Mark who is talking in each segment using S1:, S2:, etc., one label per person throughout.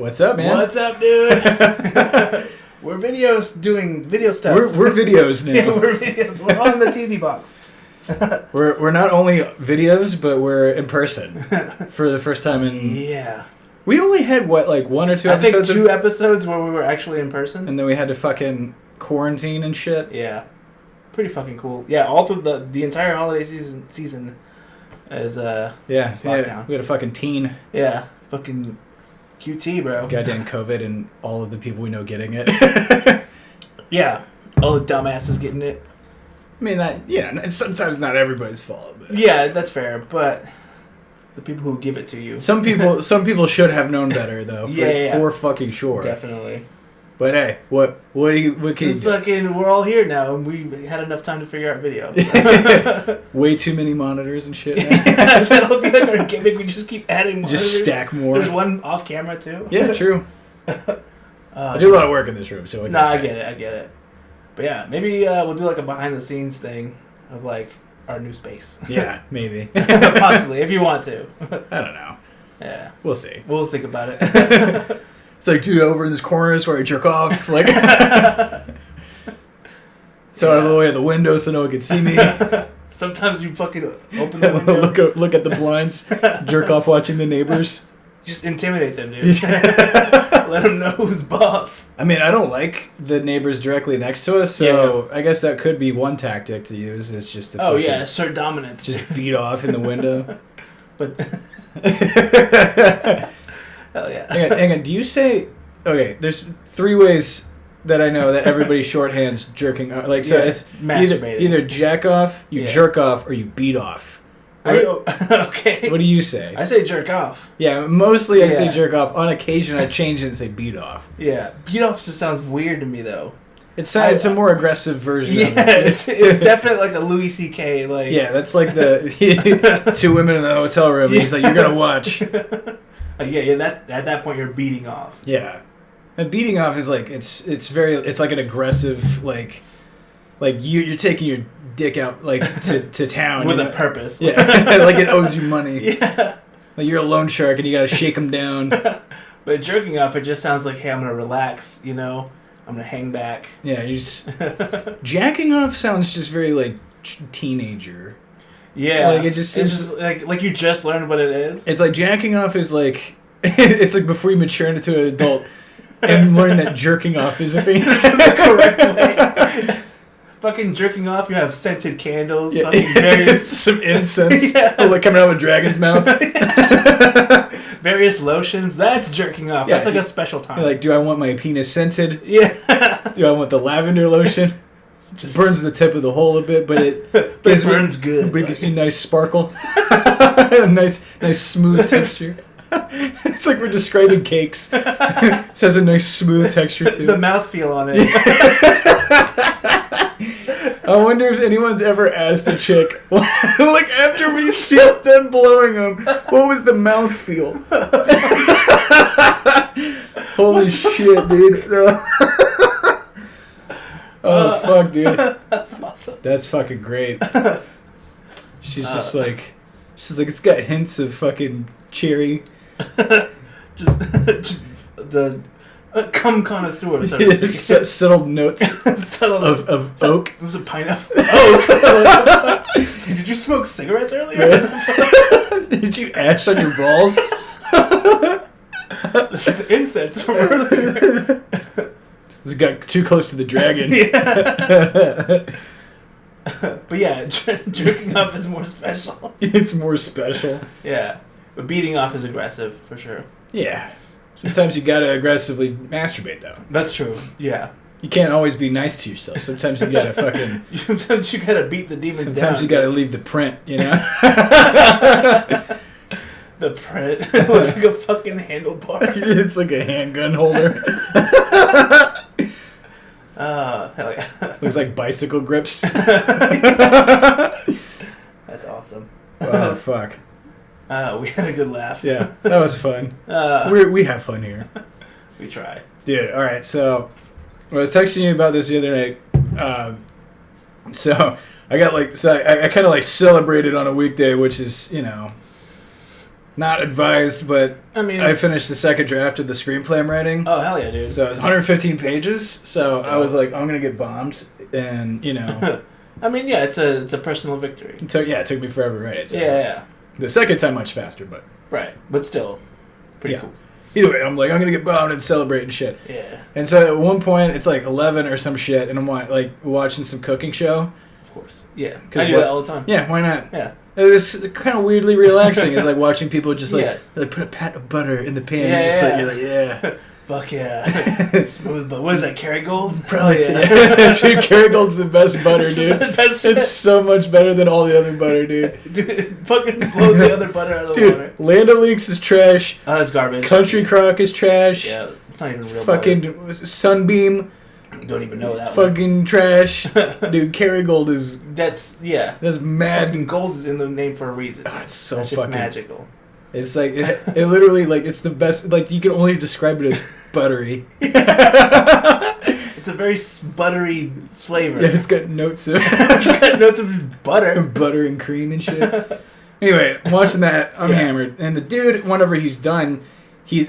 S1: What's up, man?
S2: What's up, dude? We're doing video stuff.
S1: We're videos now.
S2: Yeah, we're videos. We're on the TV box.
S1: We're not only videos, but we're in person for the first time in...
S2: Yeah.
S1: We only had, what, like one or two episodes?
S2: I think 2 episodes where we were actually in person.
S1: And then we had to fucking quarantine and shit.
S2: Yeah. Pretty fucking cool. Yeah, all through the entire holiday season is lockdown.
S1: We had a fucking teen.
S2: Yeah. Fucking QT, bro.
S1: Goddamn COVID and all of the people we know getting it.
S2: Yeah. All the dumbasses getting it.
S1: I mean, it's sometimes not everybody's fault. But
S2: yeah, that's fair, but the people who give it to you.
S1: Some people should have known better, though. For fucking sure.
S2: Definitely.
S1: But hey, what can you do?
S2: We're all here now, and we had enough time to figure out video.
S1: Way too many monitors and shit.
S2: Yeah, that'll be like our gimmick. We just keep adding monitors.
S1: Just stack more.
S2: There's one off camera too.
S1: Yeah, true. I do a lot of work in this room, so
S2: I get it. But yeah, maybe we'll do like a behind the scenes thing of like our new space.
S1: Yeah, maybe.
S2: Possibly, if you want to.
S1: I don't know.
S2: Yeah,
S1: we'll see.
S2: We'll think about it.
S1: It's like, dude, over in this corner is where I jerk off. Like, so out of the way of the window so no one can see me.
S2: Sometimes you fucking open the window.
S1: look at the blinds, jerk off watching the neighbors.
S2: Just intimidate them, dude. Let them know who's boss.
S1: I mean, I don't like the neighbors directly next to us, so I guess that could be one tactic to use. Is just to
S2: assert dominance.
S1: Just beat off in the window.
S2: But hell yeah.
S1: Hang on. Do you say... Okay, there's 3 ways that I know that everybody shorthands jerking off. Like, so it's either jack off, you jerk off, or you beat off.
S2: Okay.
S1: What do you say?
S2: I say jerk off.
S1: Yeah, mostly I say jerk off. On occasion, I change it and say beat off.
S2: Yeah. Beat off just sounds weird to me, though.
S1: It's a more aggressive version of it.
S2: It's definitely like a Louis C.K. Like...
S1: Yeah, that's like the 2 women in the hotel room. And he's like, you're going to watch.
S2: At that point you're beating off.
S1: Yeah, and beating off is like it's like an aggressive like you're taking your dick out like to town
S2: with a purpose.
S1: Yeah, like it owes you money. Yeah, like you're a loan shark and you gotta shake them down.
S2: But jerking off, it just sounds like, hey, I'm gonna relax. I'm gonna hang back.
S1: Yeah, you just jacking off sounds just very like teenager.
S2: Yeah,
S1: like it's just
S2: like you just learned what it is.
S1: It's like jacking off is like it's like before you mature into an adult and learn that jerking off is a thing.
S2: The correct way. Fucking jerking off, you have scented candles, fucking
S1: some incense, like coming out of a dragon's mouth.
S2: Various lotions. That's jerking off. That's like a special time.
S1: You're like, do I want my penis scented?
S2: Yeah.
S1: Do I want the lavender lotion? Just burns the tip of the hole a bit, but it
S2: burns good.
S1: But it gives you a nice sparkle, a nice smooth texture. It's like we're describing cakes. It has a nice smooth texture too.
S2: The mouthfeel on it.
S1: I wonder if anyone's ever asked a chick, like after she's done blowing them, what was the mouthfeel? Holy shit, dude. Oh, fuck, dude.
S2: That's awesome.
S1: That's fucking great. She's just like, it's got hints of fucking cherry.
S2: just the cum connoisseur.
S1: Subtle notes of oak.
S2: It was a pineapple. Oak. Did you smoke cigarettes earlier?
S1: Did you ash on your balls?
S2: The incense from earlier.
S1: It got too close to the dragon.
S2: Yeah. But yeah, jerking off is more special.
S1: It's more special.
S2: Yeah. But beating off is aggressive, for sure.
S1: Yeah. Sometimes you gotta aggressively masturbate, though.
S2: That's true. Yeah.
S1: You can't always be nice to yourself. Sometimes you gotta fucking...
S2: Sometimes you gotta beat the demons down.
S1: Sometimes you gotta leave the print,
S2: The print. It looks like a fucking handlebar.
S1: It's like a handgun holder.
S2: Hell yeah.
S1: Looks like bicycle grips.
S2: That's awesome.
S1: Oh, fuck.
S2: We had a good laugh.
S1: Yeah, that was fun. We have fun here.
S2: We try.
S1: Dude, alright, so I was texting you about this the other night. I got I kind of like celebrated on a weekday, which is, Not advised, but
S2: I mean,
S1: I finished the second draft of the screenplay I'm writing.
S2: Oh, hell yeah, dude.
S1: So it was 115 pages, so I was like, I'm going to get bombed, and,
S2: I mean, yeah, it's a personal victory.
S1: It took me forever to write it. So
S2: yeah.
S1: The second time much faster, but...
S2: Right, but still, pretty cool.
S1: Either way, I'm like, I'm going to get bombed and celebrate and shit.
S2: Yeah.
S1: And so at one point, it's like 11 or some shit, and I'm like watching some cooking show.
S2: Of course. Yeah. I do that all the time.
S1: Yeah, why not?
S2: Yeah.
S1: It's kind of weirdly relaxing. It's like watching people just like put a pat of butter in the pan and just like, you're like, yeah.
S2: Fuck yeah. Smooth butter. What is that, Kerrygold?
S1: Probably, yeah. Dude, Kerrygold's the best butter, dude. It's so much better than all the other butter, dude.
S2: Dude, it fucking blows the other butter out of the water.
S1: Land O'Leaks is trash.
S2: Oh, that's garbage.
S1: Country Crock is trash.
S2: Yeah, it's not even real
S1: fucking
S2: butter.
S1: Sunbeam.
S2: Don't even know that
S1: fucking
S2: one.
S1: Trash. Dude, Kerrygold is...
S2: That's mad.
S1: Fucking
S2: gold is in the name for a reason.
S1: Oh, it's so
S2: that
S1: fucking...
S2: magical.
S1: It's like, it literally, like, it's the best... Like, you can only describe it as buttery.
S2: It's a very buttery flavor.
S1: Yeah, it's got notes of...
S2: It's got notes of butter.
S1: Butter and cream and shit. Anyway, watching that, I'm hammered. And the dude, whenever he's done... He's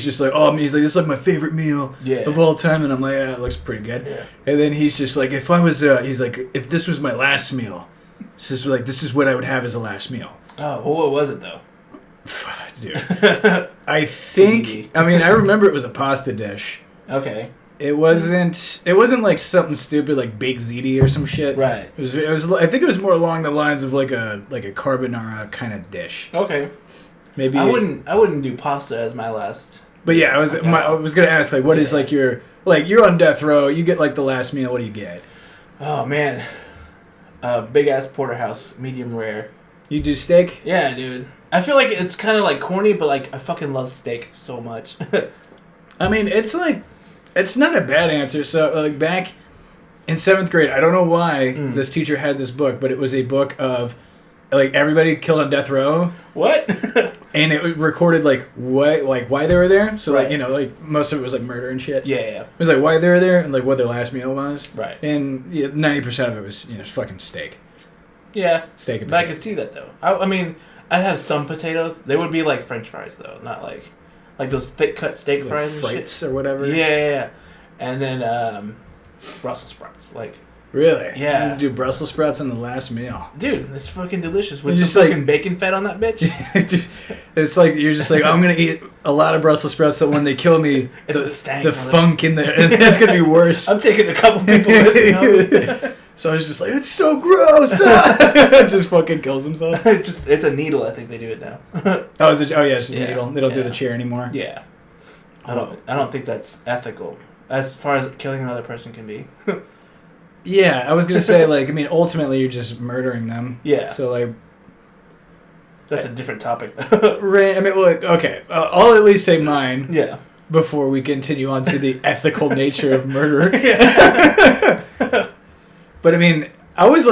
S1: just like, this is like my favorite meal of all time, and I'm like, it looks pretty good. Yeah. And then he's just like, if this was my last meal, this is what I would have as a last meal.
S2: Oh, well, what was it though?
S1: Dude, I think, I remember it was a pasta dish.
S2: Okay.
S1: It wasn't like something stupid like baked ziti or some shit.
S2: Right.
S1: It was. I think it was more along the lines of like a carbonara kind of dish.
S2: Okay.
S1: Maybe
S2: I wouldn't do pasta as my last.
S1: But yeah, I was gonna ask like, what is like you're on death row, you get like the last meal. What do you get?
S2: Oh man, big ass porterhouse, medium rare.
S1: You do steak?
S2: Yeah, dude. I feel like it's kind of like corny, but like I fucking love steak so much.
S1: I mean, it's not a bad answer. So like back in 7th grade, I don't know why this teacher had this book, but it was a book of like everybody killed on death row.
S2: What?
S1: And it recorded why they were there. So like most of it was like murder and shit.
S2: Yeah.
S1: It was like why they were there and like what their last meal was.
S2: Right.
S1: And 90% of it was fucking steak.
S2: Yeah.
S1: Steak and
S2: potatoes. But I could see that though. I mean, I'd have some potatoes. They would be like French fries though, not like those thick cut steak
S1: like
S2: fries and
S1: frites
S2: shit.
S1: Or whatever.
S2: Yeah. And then Brussels sprouts, like.
S1: Really?
S2: Yeah.
S1: You do Brussels sprouts on the last meal.
S2: Dude, it's fucking delicious. With
S1: just
S2: some fucking bacon fat on that bitch.
S1: It's like, you're just like, I'm going to eat a lot of Brussels sprouts so when they kill me, the funk in there, it's going to be worse.
S2: I'm taking a couple people with me.
S1: So I was just like, it's so gross. Just fucking kills himself.
S2: It's a needle, I think they do it now.
S1: It's just a needle. They don't do the chair anymore.
S2: Yeah. I don't think that's ethical. As far as killing another person can be.
S1: Yeah, I was going to say, ultimately you're just murdering them.
S2: Yeah.
S1: So,
S2: that's a different topic,
S1: okay. I'll at least say mine.
S2: Yeah.
S1: Before we continue on to the ethical nature of murder.
S2: Yeah.
S1: But, I was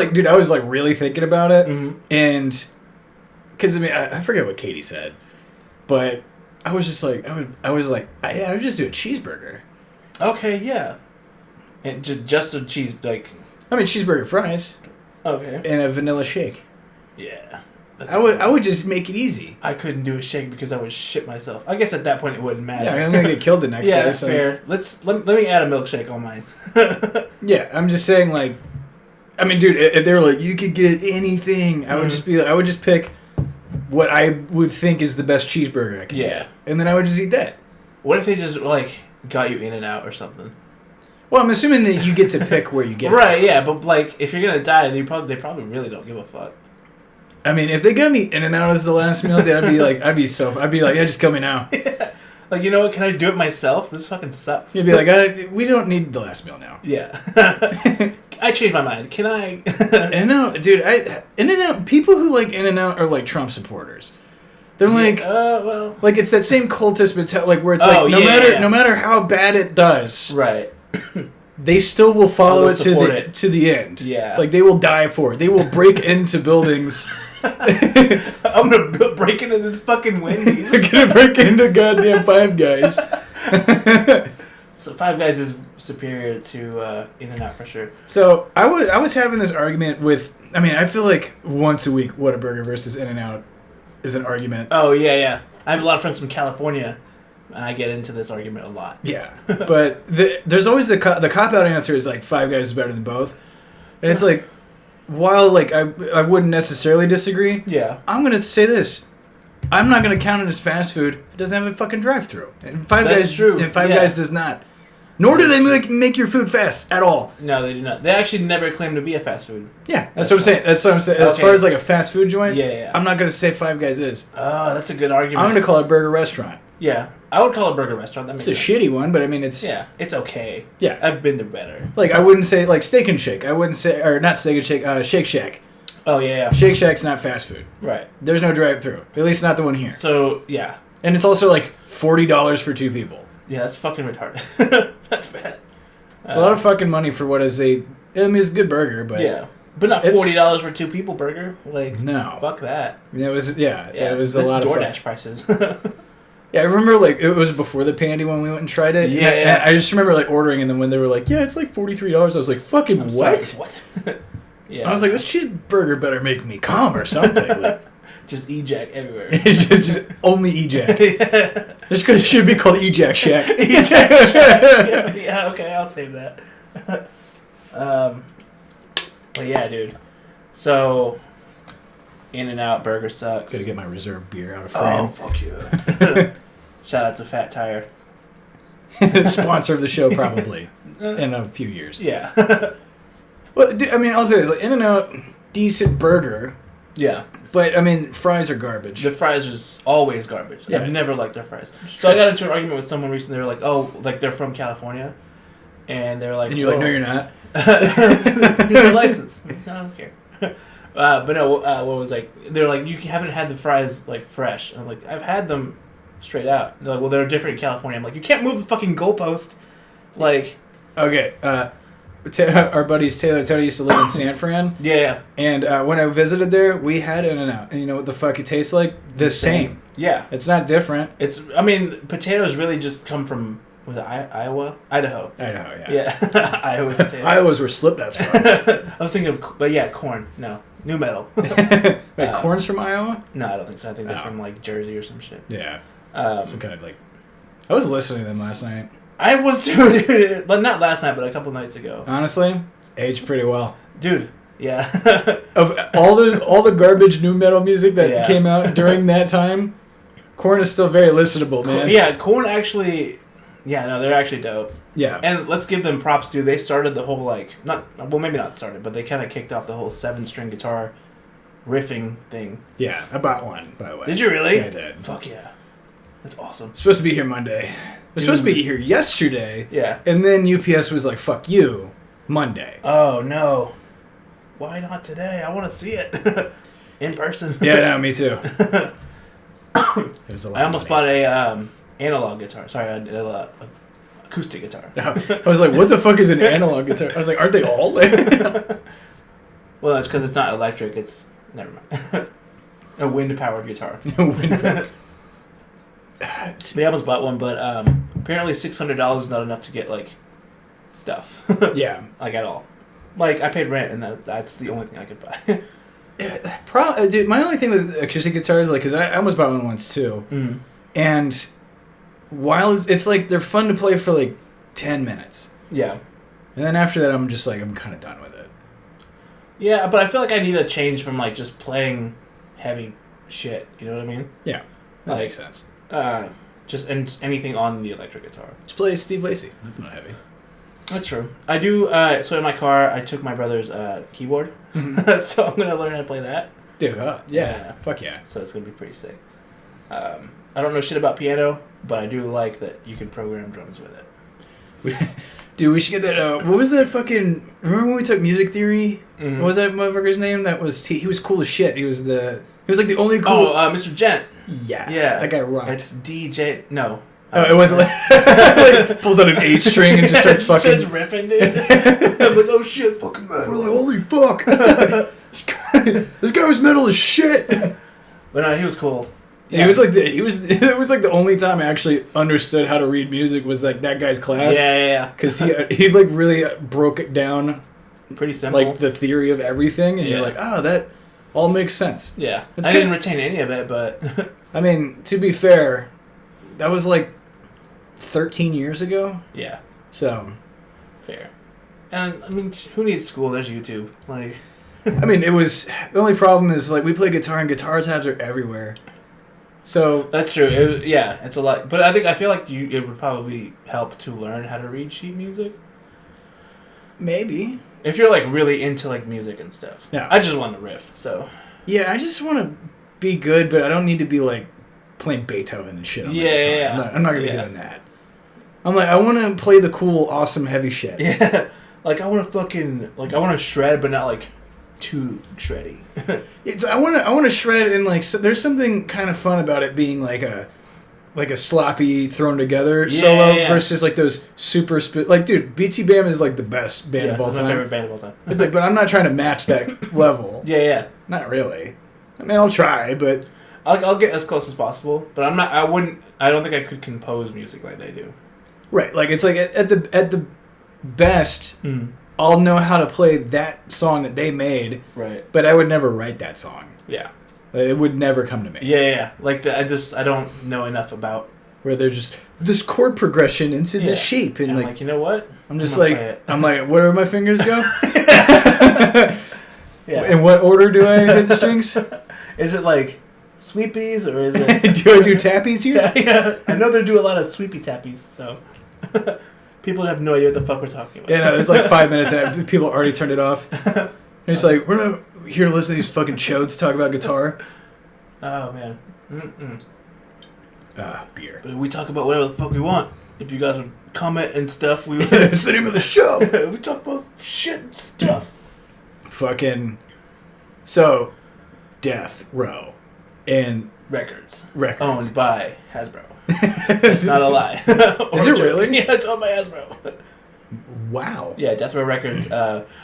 S1: really thinking about it.
S2: Mm-hmm.
S1: And, because, I forget what Katie said. But I was just like, I would just do a cheeseburger.
S2: Okay, yeah. And just a cheese,
S1: cheeseburger fries.
S2: Okay.
S1: And a vanilla shake.
S2: Yeah.
S1: I would just make it easy.
S2: I couldn't do a shake because I would shit myself. I guess at that point it wouldn't matter.
S1: Yeah, I'm gonna get killed the next day.
S2: Yeah, that's fair. Let me add a milkshake on mine.
S1: Yeah, I'm just saying dude, if they were like, you could get anything, I would just pick what I would think is the best cheeseburger I can get. And then I would just eat that.
S2: What if they just got you In-N-Out or something?
S1: Well, I'm assuming that you get to pick where you get it.
S2: Right, yeah, but if you're gonna die, they probably really don't give a fuck.
S1: If they got me In-N-Out as the last meal, then I'd be like, yeah, just kill me now.
S2: Yeah. You know what? Can I do it myself? This fucking sucks.
S1: You'd be like, we don't need the last meal now.
S2: Yeah. I changed my mind. Can I?
S1: In-N-Out, dude. In-N-Out. People who like In-N-Out are like Trump supporters. They're it's that same cultist mentality, where it's no matter how bad it does,
S2: right?
S1: They still will follow it to the end.
S2: Yeah.
S1: They will die for it. They will break into buildings.
S2: I'm gonna break into this fucking Wendy's.
S1: They're gonna break into goddamn Five Guys.
S2: So Five Guys is superior to In-N-Out for sure.
S1: So I was having this argument with. I feel like once a week, Whataburger versus In-N-Out is an argument.
S2: Oh, yeah. I have a lot of friends from California, and I get into this argument a lot.
S1: Yeah. But there's always the cop-out answer is like Five Guys is better than both. And it's like, while like I wouldn't necessarily disagree, I'm going to say this. I'm not going to count it as fast food. It doesn't have a fucking drive-thru. And Five Guys does not. Nor do they make your food fast at all.
S2: No, they do not. They actually never claim to be a fast food.
S1: Yeah, that's what I'm saying. That's what I'm saying. As far as like a fast food joint, I'm not going to say Five Guys is.
S2: Oh, that's a good argument.
S1: I'm going to call it a burger restaurant.
S2: Yeah, I would call it a burger restaurant. That makes sense.
S1: It's a shitty one, but I mean it's...
S2: Yeah, it's okay.
S1: Yeah.
S2: I've been to better.
S1: Like, I wouldn't say, like, Steak and Shake. I wouldn't say... Or not Steak and Shake, Shake Shack.
S2: Oh, yeah.
S1: Shake Shack's not fast food.
S2: Right.
S1: There's no drive-thru. At least not the one here.
S2: So, yeah.
S1: And it's also, like, $40 for 2 people.
S2: Yeah, that's fucking retarded. That's bad.
S1: It's a lot of fucking money for what is a... I mean, it's a good burger, but...
S2: Yeah. But not $40 for 2 people burger. Like,
S1: no.
S2: Fuck that.
S1: It was, it was a lot of
S2: DoorDash prices.
S1: Yeah, I remember, like, it was before the pandy when we went and tried it.
S2: Yeah,
S1: and I just remember, like, ordering, and then when they were like, it's like $43, I was like, fucking what?
S2: Sorry, what? Yeah.
S1: I was like, this cheeseburger better make me come or something. Like,
S2: just Ejack everywhere.
S1: It's just only Ejack. Yeah. Just because it should be called Ejack Shack.
S2: Ejack Shack. Yeah, okay, I'll save that. But yeah, dude. So, In-N-Out Burger sucks.
S1: Gotta get my reserve beer out of frame.
S2: Oh, fuck yeah. Shout out to Fat Tire.
S1: Sponsor of the show, probably. In a few years.
S2: Yeah.
S1: Well, I mean, I'll say this. Like, In-N-Out, decent burger.
S2: Yeah.
S1: But, I mean, fries are garbage.
S2: The fries is always garbage. Yeah. I've never liked their fries. So I got into an argument with someone recently. They were like, oh, like they're from California. And they're like...
S1: And you're like, no, you're not.
S2: Here's your license. I don't care. But no, what was like... They're like, you haven't had the fries, like, fresh. And I'm like, I've had them straight out. They're like, well, they're different in California. I'm like, you can't move the fucking goalpost. Like...
S1: Okay, our buddies Taylor and Tony used to live in San Fran.
S2: Yeah.
S1: And when I visited there, we had In-N-Out. And you know what the fuck it tastes like? The same.
S2: Yeah.
S1: It's not different.
S2: I mean, potatoes really just come from... Was it Iowa? Idaho.
S1: Idaho, yeah.
S2: Yeah. Iowa potatoes.
S1: Iowa's where Slipknot's from.
S2: I was thinking of... But yeah, corn. No. New metal.
S1: Wait, corn's from Iowa?
S2: No, I don't think so. I think they're from, like, Jersey or some shit.
S1: Yeah. Some kind of, like... I was listening to them last night.
S2: I was too, dude. But not last night, but a couple nights ago.
S1: Honestly, it's aged pretty well.
S2: Dude, yeah.
S1: Of all the garbage new metal music that came out during that time, Korn is still very listenable, man.
S2: Yeah, Korn actually... Yeah, no, they're actually dope.
S1: Yeah.
S2: And let's give them props, dude. They started the whole, like... maybe not started, but they kind of kicked off the whole 7-string guitar riffing thing.
S1: Yeah, I bought one, by the way.
S2: Did you really?
S1: Yeah, I did.
S2: Fuck yeah. That's awesome.
S1: It's supposed to be here Monday. It was supposed to be here yesterday.
S2: Yeah.
S1: And then UPS was like, fuck you, Monday.
S2: Oh, no. Why not today? I want to see it. In person.
S1: Yeah, no, me too.
S2: I almost bought a analog guitar. Sorry, a acoustic guitar.
S1: I was like, what the fuck is an analog guitar? I was like, aren't they all?
S2: Well, that's because it's not electric. It's... Never mind. A wind-powered guitar.
S1: Wind-powered.
S2: They almost bought one, but apparently $600 is not enough to get, like, stuff.
S1: Yeah.
S2: Like, at all. Like, I paid rent, and that's the only thing I could buy.
S1: Dude, my only thing with acoustic guitars, like, because I almost bought one once, too.
S2: Mm.
S1: And while it's like, they're fun to play for, like, 10 minutes.
S2: Yeah.
S1: And then after that, I'm just like, I'm kind of done with it.
S2: Yeah, but I feel like I need a change from, like, just playing heavy shit. You know what I mean?
S1: Yeah. That makes sense.
S2: Just anything on the electric guitar.
S1: Just play Steve Lacy. That's not heavy.
S2: That's true. I do. So in my car, I took my brother's keyboard, so I'm gonna learn how to play that.
S1: Dude, yeah. Fuck yeah.
S2: So it's gonna be pretty sick. I don't know shit about piano, but I do like that you can program drums with it.
S1: Dude, we should get that. What was that fucking? Remember when we took music theory?
S2: Mm-hmm.
S1: What was that motherfucker's name? That was he was cool as shit. He was like the only cool.
S2: Oh, Mr. Gent.
S1: Yeah.
S2: Yeah.
S1: That guy rocked.
S2: It's DJ. No.
S1: Oh, it wasn't like pulls out an H string and just starts fucking.
S2: Starts riffing, dude. I'm like, oh shit, fucking metal.
S1: We're like, holy fuck. this guy was metal as shit.
S2: But no, he was cool.
S1: Yeah. It was like the only time I actually understood how to read music was like that guy's class.
S2: Yeah.
S1: Because he like really broke it down.
S2: Pretty simple.
S1: Like the theory of everything, and you're like, oh, that all makes sense.
S2: Yeah. I didn't retain any of it, but...
S1: I mean, to be fair, that was like 13 years ago.
S2: Yeah.
S1: So...
S2: Fair. And, I mean, who needs school? There's YouTube. Like...
S1: I mean, it was... The only problem is, like, we play guitar and guitar tabs are everywhere. So...
S2: That's true. It's a lot. But I feel like it would probably help to learn how to read sheet music.
S1: Maybe.
S2: If you're, like, really into, like, music and stuff.
S1: Yeah.
S2: I just want to riff, so...
S1: Yeah, I just want to be good, but I don't need to be, like, playing Beethoven and shit on the guitar.
S2: Yeah.
S1: I'm not going to be doing that. I'm like, I want to play the cool, awesome, heavy shit.
S2: Yeah. Like, I want to fucking... Like, I want to shred, but not, like, too shreddy.
S1: I want to shred, and, like, so there's something kind of fun about it being, like a sloppy thrown together solo versus like those super like, dude, BT Bam is like the best band of all time.
S2: My favorite band of all time.
S1: It's like, but I'm not trying to match that level.
S2: Yeah.
S1: Not really. I mean, I'll try, but
S2: I'll get as close as possible. But I'm not. I don't think I could compose music like they do.
S1: Right, like it's like at the best, I'll know how to play that song that they made.
S2: Right.
S1: But I would never write that song.
S2: Yeah.
S1: It would never come to me.
S2: Yeah. Like, I don't know enough about...
S1: Where they're just, this chord progression into this shape. And
S2: like, you know what?
S1: I'm like, where do my fingers go?
S2: Yeah.
S1: In what order do I hit the strings?
S2: Is it, like, sweepies, or is it...
S1: Do I do tappies here?
S2: Yeah. I know they do a lot of sweepy tappies, so... People have no idea what the fuck we're talking about.
S1: Yeah, no, there's like 5 minutes and people already turned it off. And it's like, we're not here to listen to these fucking chodes talk about guitar.
S2: Oh, man.
S1: Beer.
S2: But we talk about whatever the fuck we want. If you guys would comment and stuff, we would...
S1: It's the name of the show.
S2: We talk about shit and stuff.
S1: Fucking... So, Death Row. And...
S2: Records.
S1: Records.
S2: Owned by Hasbro. That's not a lie.
S1: Is it really?
S2: Yeah, it's owned by Hasbro.
S1: Wow.
S2: Yeah, Death Row Records.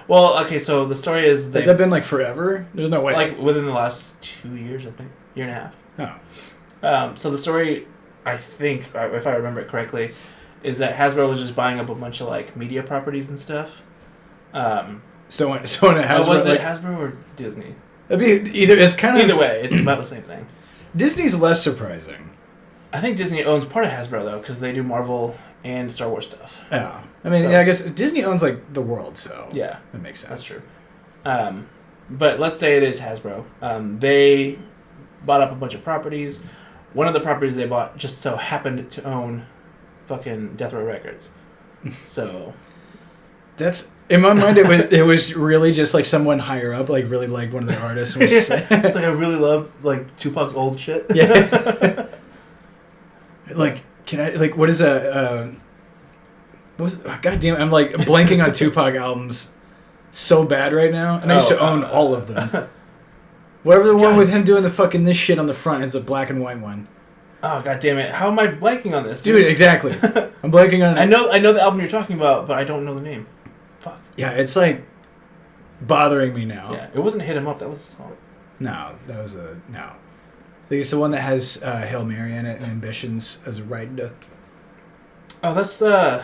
S2: Well, okay, so the story is...
S1: Has that been like forever? There's no way.
S2: Like within the last 2 years, I think. Year and a half.
S1: Oh.
S2: So the story, I think, if I remember it correctly, is that Hasbro was just buying up a bunch of like media properties and stuff.
S1: So when Hasbro...
S2: was it Hasbro or Disney?
S1: It'd be either... It's kind of...
S2: Either way, it's about the same thing.
S1: Disney's less surprising.
S2: I think Disney owns part of Hasbro, though, because they do Marvel and Star Wars stuff.
S1: Yeah. I mean, I guess Disney owns, like, the world, so...
S2: Yeah.
S1: That makes sense.
S2: That's true. But let's say it is Hasbro. They bought up a bunch of properties. One of the properties they bought just so happened to own fucking Death Row Records. So...
S1: That's... In my mind, it was really just, like, someone higher up, like, really liked one of their artists. And was just like,
S2: it's like, I really love, like, Tupac's old shit.
S1: Yeah. Like, can I... Like, what is a... God damn it, I'm, like, blanking on Tupac albums so bad right now. And I used to own all of them. Whatever the one with him doing the fucking this shit on the front is a black and white one.
S2: Oh, god damn it. How am I blanking on this?
S1: Dude, exactly. I'm blanking on...
S2: I know the album you're talking about, but I don't know the name. Fuck.
S1: Yeah, it's, like, bothering me now.
S2: Yeah, it wasn't Hit 'Em Up, that was a song.
S1: No, that was a... No. I think it's the one that has Hail Mary in it and Ambitions as a ride.
S2: Oh, that's the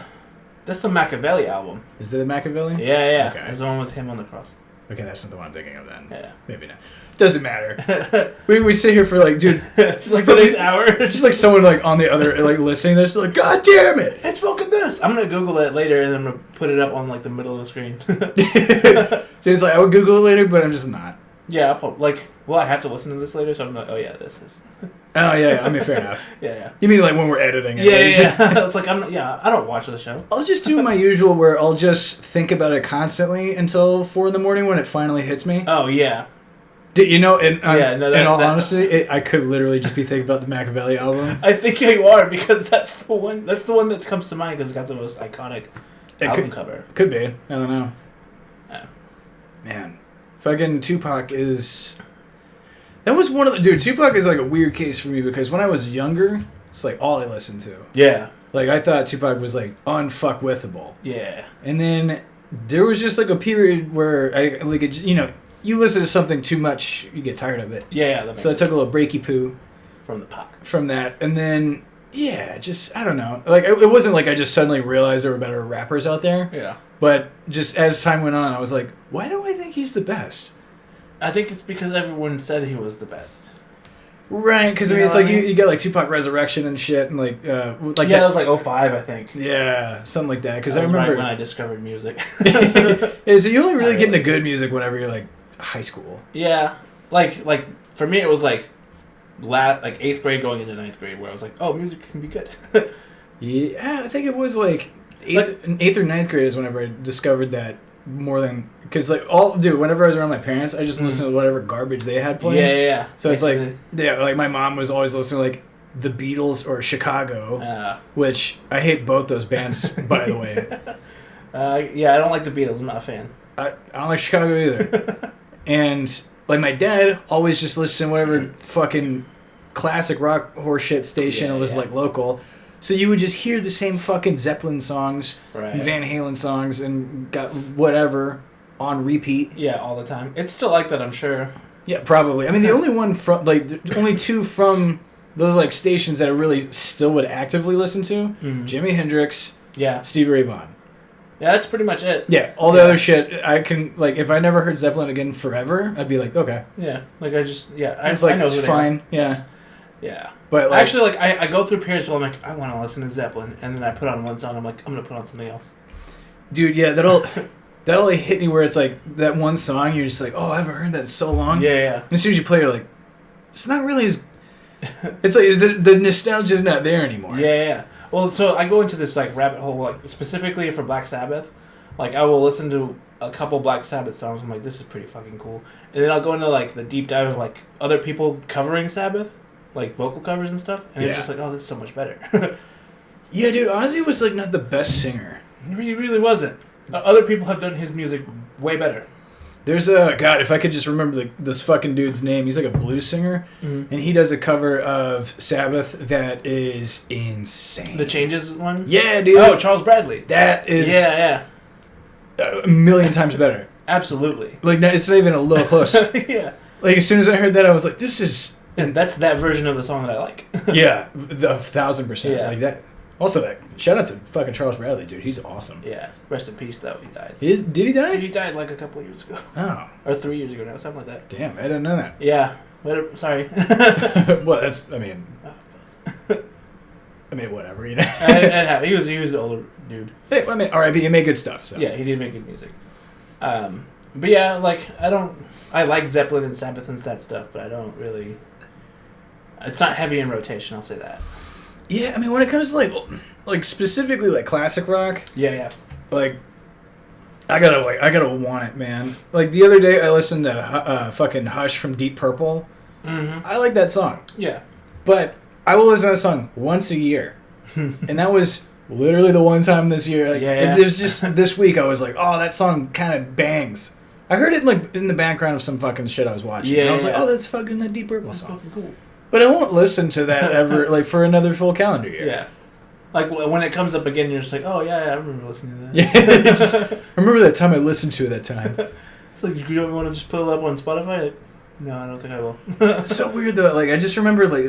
S2: Machiavelli album.
S1: Is that the Machiavelli?
S2: Yeah.
S1: Okay.
S2: It's the one with him on the cross.
S1: Okay, that's not the one I'm thinking of then.
S2: Yeah.
S1: Maybe not. Doesn't matter. we sit here for like, dude,
S2: like the next hour.
S1: Just like someone like on the other, like listening, they're just like, God damn it!
S2: It's fucking this! I'm gonna Google it later and I'm gonna put it up on like the middle of the screen.
S1: So it's like, I would Google it later, but I'm just not.
S2: Yeah, I have to listen to this later, so I'm like, oh yeah, this is...
S1: Oh yeah, I mean, fair enough.
S2: Yeah.
S1: You mean like when we're editing it?
S2: Yeah. It's like, I don't watch the show.
S1: I'll just do my usual where I'll just think about it constantly until 4 a.m. when it finally hits me.
S2: Oh, yeah.
S1: You know, in all
S2: honesty,
S1: I could literally just be thinking about the Machiavelli album.
S2: I think you are, because that's the one that comes to mind because it's got the most iconic album cover.
S1: Could be. I don't know.
S2: Yeah.
S1: Man. Fucking Tupac is... That was one of the... Dude, Tupac is like a weird case for me because when I was younger, it's like all I listened to.
S2: Yeah.
S1: Like, I thought Tupac was like unfuckwithable.
S2: Yeah.
S1: And then there was just like a period where, you listen to something too much, you get tired of it.
S2: Yeah, that makes
S1: So
S2: sense.
S1: I took a little breaky poo.
S2: From the Pac.
S1: From that. And then, yeah, just, I don't know. Like, it wasn't like I just suddenly realized there were better rappers out there.
S2: Yeah.
S1: But just as time went on, I was like, why do I think he's the best?
S2: I think it's because everyone said he was the best.
S1: Right, because I mean, it's like you get like Tupac Resurrection and shit, and like
S2: that was like 2005, I think.
S1: Yeah, something like that. Because
S2: I
S1: remember
S2: right when I discovered music.
S1: Yeah, so you only really get into good music whenever you're like high school.
S2: Yeah, like for me it was like 8th grade going into 9th grade where I was like, oh, music can be good.
S1: Yeah, I think it was like 8th or 9th grade is whenever I discovered that more than. Because, like, whenever I was around my parents, I just listened to whatever garbage they had playing.
S2: Yeah.
S1: So basically. It's like, like, my mom was always listening to, like, the Beatles or Chicago, which I hate both those bands, by the way.
S2: Yeah, I don't like the Beatles. I'm not a fan.
S1: I don't like Chicago either. And, like, my dad always just listened to whatever fucking classic rock horseshit station was, like, local. So you would just hear the same fucking Zeppelin songs, and Van Halen songs, and got whatever on repeat.
S2: Yeah, all the time. It's still like that, I'm sure.
S1: Yeah, probably. I mean, the only one from only two from those like stations that I really still would actively listen to: Jimi Hendrix, Stevie Ray Vaughan.
S2: Yeah, that's pretty much it.
S1: Yeah, all the other shit I can like. If I never heard Zeppelin again forever, I'd be like, okay.
S2: Yeah, like I just I know
S1: it's fine. Yeah.
S2: Yeah.
S1: But like,
S2: actually, like I go through periods where I'm like, I want to listen to Zeppelin, and then I put on one song. I'm like, I'm gonna put on something else.
S1: Dude, yeah, that'll like hit me where it's like that one song you're just like, oh, I haven't heard that in so long.
S2: Yeah.
S1: And as soon as you play, you're like, it's not really as. It's like the nostalgia's not there anymore.
S2: Yeah. Well, so I go into this like rabbit hole, like specifically for Black Sabbath. Like I will listen to a couple Black Sabbath songs. I'm like, this is pretty fucking cool. And then I'll go into like the deep dive of like other people covering Sabbath, like vocal covers and stuff. And it's just like, oh, this is so much better.
S1: Yeah, dude, Ozzy was like not the best singer.
S2: He really wasn't. Other people have done his music way better.
S1: There's God, if I could just remember this fucking dude's name. He's like a blues singer, and he does a cover of Sabbath that is insane.
S2: The Changes one?
S1: Yeah, dude.
S2: Oh, Charles Bradley.
S1: That is a million times better.
S2: Absolutely.
S1: Like, it's not even a little close.
S2: Yeah.
S1: Like, as soon as I heard that, I was like, this is...
S2: And that's that version of the song that I like.
S1: Yeah, 1,000%.
S2: Yeah.
S1: Like that. Also, shout out to fucking Charles Bradley, dude. He's awesome.
S2: Yeah. Rest in peace, though. He died.
S1: Did he die?
S2: Dude, he died like a couple of years ago.
S1: Oh.
S2: Or 3 years ago now, something like that.
S1: Damn, I didn't know that.
S2: Yeah. Sorry.
S1: Well, that's, I mean, whatever, you know.
S2: He was the older dude.
S1: Hey, I mean, R.I.P. He made good stuff, so.
S2: Yeah, he did make good music. But yeah, like, I like Zeppelin and Sabbath and that stuff, but I don't really... It's not heavy in rotation, I'll say that.
S1: Yeah, I mean, when it comes to like specifically like classic rock,
S2: yeah,
S1: like I gotta want it, man. Like the other day, I listened to fucking Hush from Deep Purple. I like that song.
S2: Yeah,
S1: but I will listen to that song once a year, and that was literally the one time this year. Like, and there's just this week I was like, oh, that song kind of bangs. I heard it like in the background of some fucking shit I was watching.
S2: Yeah,
S1: and I was like, oh, that's fucking that Deep Purple song.
S2: Fucking cool.
S1: But I won't listen to that ever, like, for another full calendar year.
S2: Yeah. Like, when it comes up again, you're just like, oh, yeah, I remember listening to that.
S1: Yeah, I remember that time I listened to it that time.
S2: It's like, you don't want to just pull it up on Spotify? Like, no, I don't think I will.
S1: It's so weird, though. Like, I just remember, like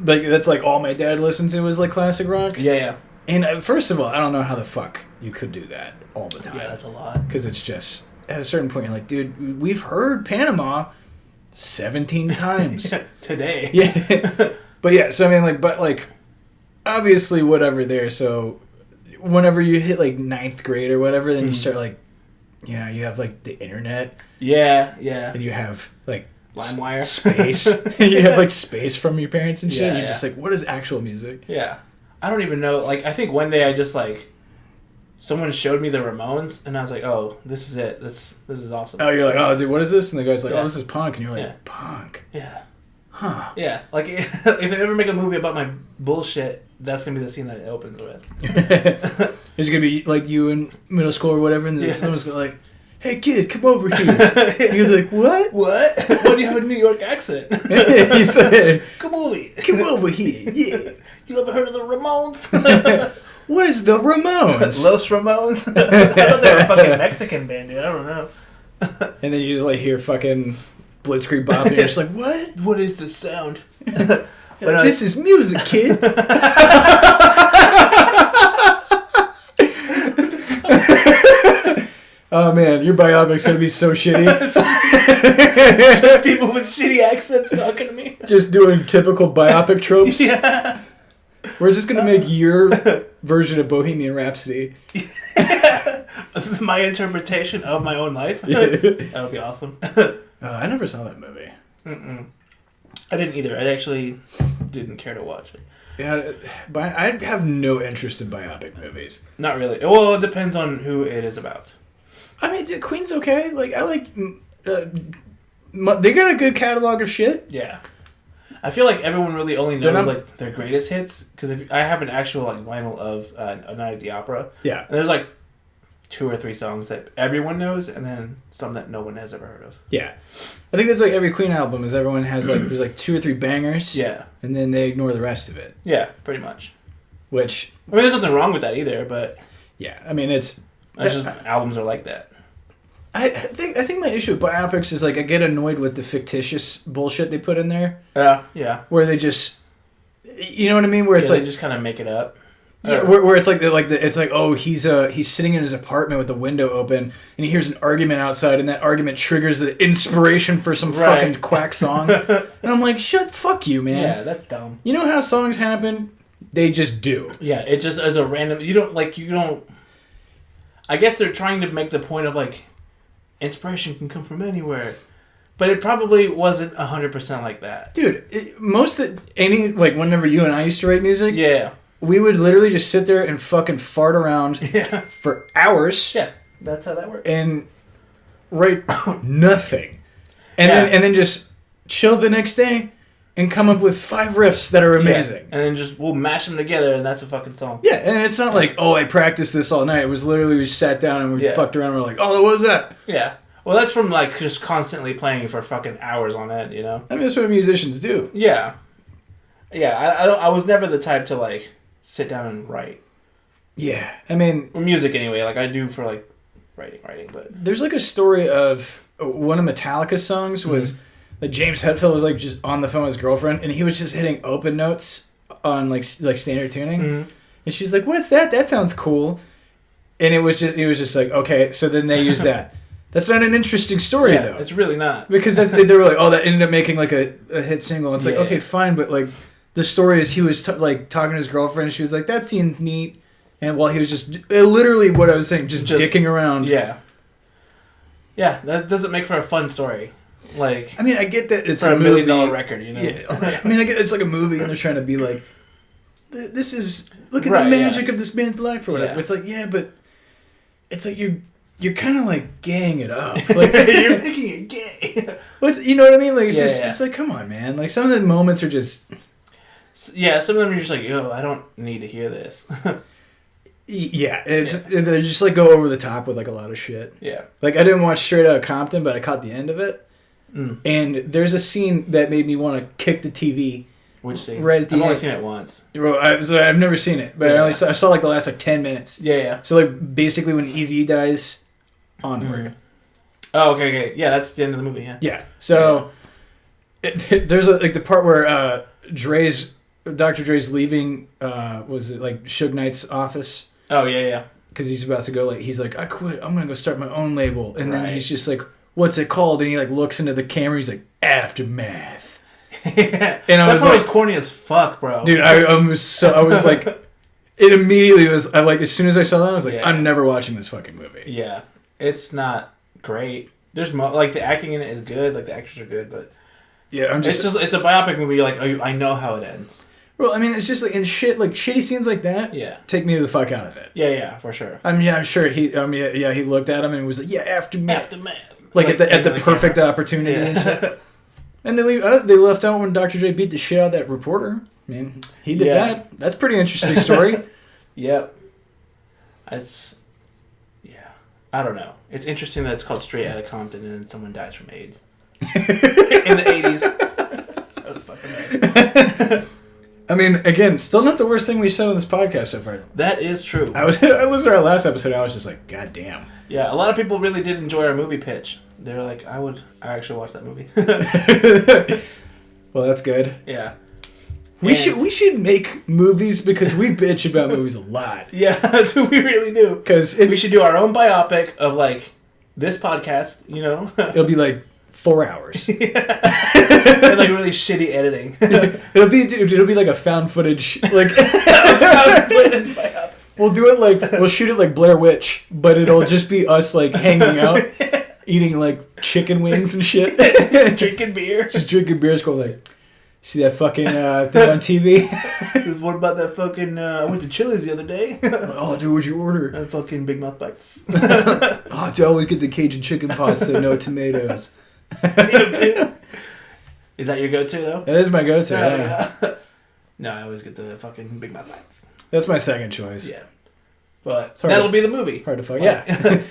S1: that's, like, all my dad listened to was, like, classic rock.
S2: Yeah.
S1: And, first of all, I don't know how the fuck you could do that all the time.
S2: Yeah, that's a lot.
S1: Because it's just, at a certain point, you're like, dude, we've heard Panama 17 times
S2: today.
S1: Yeah. But yeah, so I mean, like obviously whatever there. So whenever you hit like 9th grade or whatever, then you start like, you know, you have like the internet.
S2: Yeah.
S1: And you have like
S2: LimeWire
S1: space. You have like space from your parents and shit.
S2: Yeah,
S1: You're just like, what is actual music?
S2: Yeah. I don't even know. Like, I think one day I just like, someone showed me the Ramones, and I was like, oh, this is it. This is awesome.
S1: Oh, you're like, oh, dude, what is this? And the guy's like, oh, this is punk. And you're like, punk?
S2: Yeah.
S1: Huh.
S2: Yeah. Like, if they ever make a movie about my bullshit, that's going to be the scene that it opens with.
S1: It's going to be like you in middle school or whatever, and then someone's going to like, hey, kid, come over here. And you're like, what?
S2: What? Why do you have a New York accent?
S1: He said,
S2: come over here.
S1: Come over here. Yeah.
S2: You ever heard of the Ramones?
S1: Where's the Ramones?
S2: Los Ramones? I thought they were a fucking Mexican band, dude. I don't know.
S1: And then you just like hear fucking Blitzkrieg Bop, and you're just like, what?
S2: What is this sound?
S1: This is music, kid. Oh man, your biopic's gonna be so shitty.
S2: Just people with shitty accents talking to me.
S1: Just doing typical biopic tropes.
S2: Yeah.
S1: We're just gonna make your version of Bohemian Rhapsody.
S2: This is my interpretation of my own life. That would be awesome.
S1: I never saw that movie.
S2: Mm-mm. I didn't either. I actually didn't care to watch it.
S1: Yeah, but I have no interest in biopic movies.
S2: Not really. Well, it depends on who it is about.
S1: I mean, Queen's okay. Like, I like... they got a good catalog of shit.
S2: Yeah. I feel like everyone really only knows like their greatest hits, because I have an actual like vinyl of A Night at the Opera.
S1: Yeah.
S2: And there's like 2 or 3 songs that everyone knows, and then some that no one has ever heard of.
S1: Yeah. I think that's like every Queen album is everyone has like, there's like 2 or 3 bangers.
S2: Yeah.
S1: And then they ignore the rest of it.
S2: Yeah, pretty much.
S1: Which...
S2: I mean, there's nothing wrong with that either, but...
S1: Yeah, I mean, it's
S2: just albums are like that.
S1: I think my issue with biopics is like I get annoyed with the fictitious bullshit they put in there.
S2: Yeah.
S1: Where they just... You know what I mean? Where it's like...
S2: they just kind of make it up.
S1: Yeah, where it's like it's like, oh, he's sitting in his apartment with the window open and he hears an argument outside and that argument triggers the inspiration for some fucking quack song. And I'm like, fuck you, man.
S2: Yeah, that's dumb.
S1: You know how songs happen? They just do.
S2: Yeah, it just as a random... You don't... I guess they're trying to make the point of like, inspiration can come from anywhere. But it probably wasn't 100% like that.
S1: Dude, whenever you and I used to write music...
S2: Yeah.
S1: We would literally just sit there and fucking fart around for hours.
S2: Yeah, that's how that works.
S1: And write nothing. And then just chill the next day and come up with 5 riffs that are amazing.
S2: Yeah. And then we'll mash them together and that's a fucking song.
S1: Yeah, and it's not like, oh, I practiced this all night. It was literally we sat down and we fucked around and we're like, oh, what was that?
S2: Yeah. Well, that's from like just constantly playing for fucking hours on end, you know?
S1: I mean, that's what musicians do.
S2: Yeah. Yeah, I was never the type to like... sit down and write.
S1: Yeah, I mean...
S2: music anyway, like I do for like writing, but...
S1: There's like a story of one of Metallica's songs was that James Hetfield was like just on the phone with his girlfriend and he was just hitting open notes on like standard tuning. Mm-hmm. And she's like, what's that? That sounds cool. And it was just like, okay, so then they use that. That's not an interesting story though.
S2: It's really not.
S1: Because they were like, oh, that ended up making like a hit single. It's like, okay, fine, but like... The story is he was talking to his girlfriend and she was like, that seems neat. And while he was just, literally what I was saying, just dicking around.
S2: Yeah. Yeah, that doesn't make for a fun story. Like,
S1: I mean, I get that it's
S2: for
S1: a
S2: $1
S1: movie.
S2: million record, you know?
S1: Yeah. I mean, I get it's like a movie and they're trying to be like, this is, look at the magic of this man's life or whatever. Yeah. It's like, yeah, but it's like you're kind of like gaying it up. Like,
S2: you're making it gay.
S1: You know what I mean? Like, it's like, come on, man. Like, some of the moments are just...
S2: Yeah, some of them are just like, yo, I don't need to hear this.
S1: Yeah, they just like go over the top with like a lot of shit.
S2: Yeah. Like
S1: I didn't watch Straight Outta Compton, but I caught the end of it. Mm. And there's a scene that made me want to kick the TV.
S2: Which scene?
S1: Right at the
S2: end.
S1: I've
S2: only seen it once.
S1: I've never seen it, but I saw like the last like 10 minutes.
S2: Yeah.
S1: So like basically when Eazy dies, onward.
S2: Mm. Oh, okay. Yeah, that's the end of the movie. Yeah.
S1: Yeah. So there's like the part where Dr. Dre's leaving. Was it like Suge Knight's office?
S2: Oh yeah.
S1: Because he's about to go. Like he's like, I quit. I'm gonna go start my own label. And then he's just like, what's it called? And he like looks into the camera. He's like, Aftermath.
S2: Yeah.
S1: And I was like,
S2: corny as fuck, bro.
S1: Dude, I was like, it immediately was. I like as soon as I saw that, I was like, I'm never watching this fucking movie.
S2: Yeah, it's not great. There's like the acting in it is good. Like the actors are good, but
S1: yeah,
S2: it's a biopic movie. You're like, I know how it ends.
S1: Well, I mean, it's just like in shit, like shitty scenes like that.
S2: Yeah,
S1: take me the fuck out of it.
S2: Yeah, for sure.
S1: I mean, yeah, I'm sure he. He looked at him and was like, yeah, Aftermath. Like at the perfect opportunity and shit. And they left out when Dr. Dre beat the shit out of that reporter. I mean, he did that. That's a pretty interesting story.
S2: Yep. I don't know. It's interesting that it's called Straight Outta Compton and then someone dies from AIDS. In the 80s. That was fucking weird.
S1: I mean, again, still not the worst thing we've said on this podcast so far.
S2: That is true.
S1: I listened to our last episode and I was just like, God damn.
S2: Yeah, a lot of people really did enjoy our movie pitch. They were like, I actually watch that movie.
S1: Well, that's good.
S2: Yeah.
S1: We should make movies because we bitch about movies a lot.
S2: Yeah, we really do.
S1: Because
S2: we should do our own biopic of like this podcast. You know,
S1: it'll be like 4 hours.
S2: And like really shitty editing.
S1: It'll be like a found footage. Like we'll do it like we'll shoot it like Blair Witch, but it'll just be us like hanging out, eating like chicken wings and shit,
S2: drinking beer.
S1: Just drinking beers. Go like, see that fucking thing on TV?
S2: What about that fucking? I went to Chili's the other day.
S1: Oh, dude, what'd you order?
S2: Fucking Big Mouth Bites.
S1: Oh, dude, I always get the Cajun chicken pasta, no tomatoes.
S2: Damn, dude. Is that your go-to though?
S1: That is my go-to. Yeah.
S2: No, I always get the fucking Big Mouth Bites.
S1: That's my second choice.
S2: Yeah, but that'll be the movie.
S1: Hard to find. Yeah,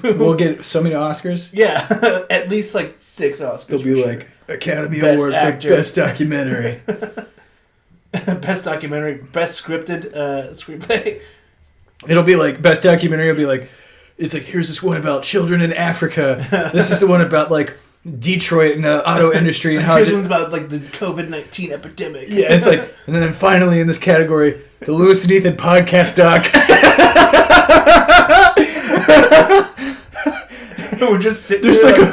S1: we'll get so many Oscars.
S2: Yeah, at least like 6 Oscars.
S1: They'll be like Academy Award for Best Documentary.
S2: Best documentary, best scripted screenplay.
S1: It'll be like best documentary. It'll be like, it's like, here's this one about children in Africa. This is the one about like Detroit and the auto industry and how.
S2: Here's one's about like the COVID-19 epidemic.
S1: Yeah, it's like, and then finally in this category, the Lewis and Ethan podcast doc.
S2: We're just sitting
S1: there's
S2: there.
S1: Like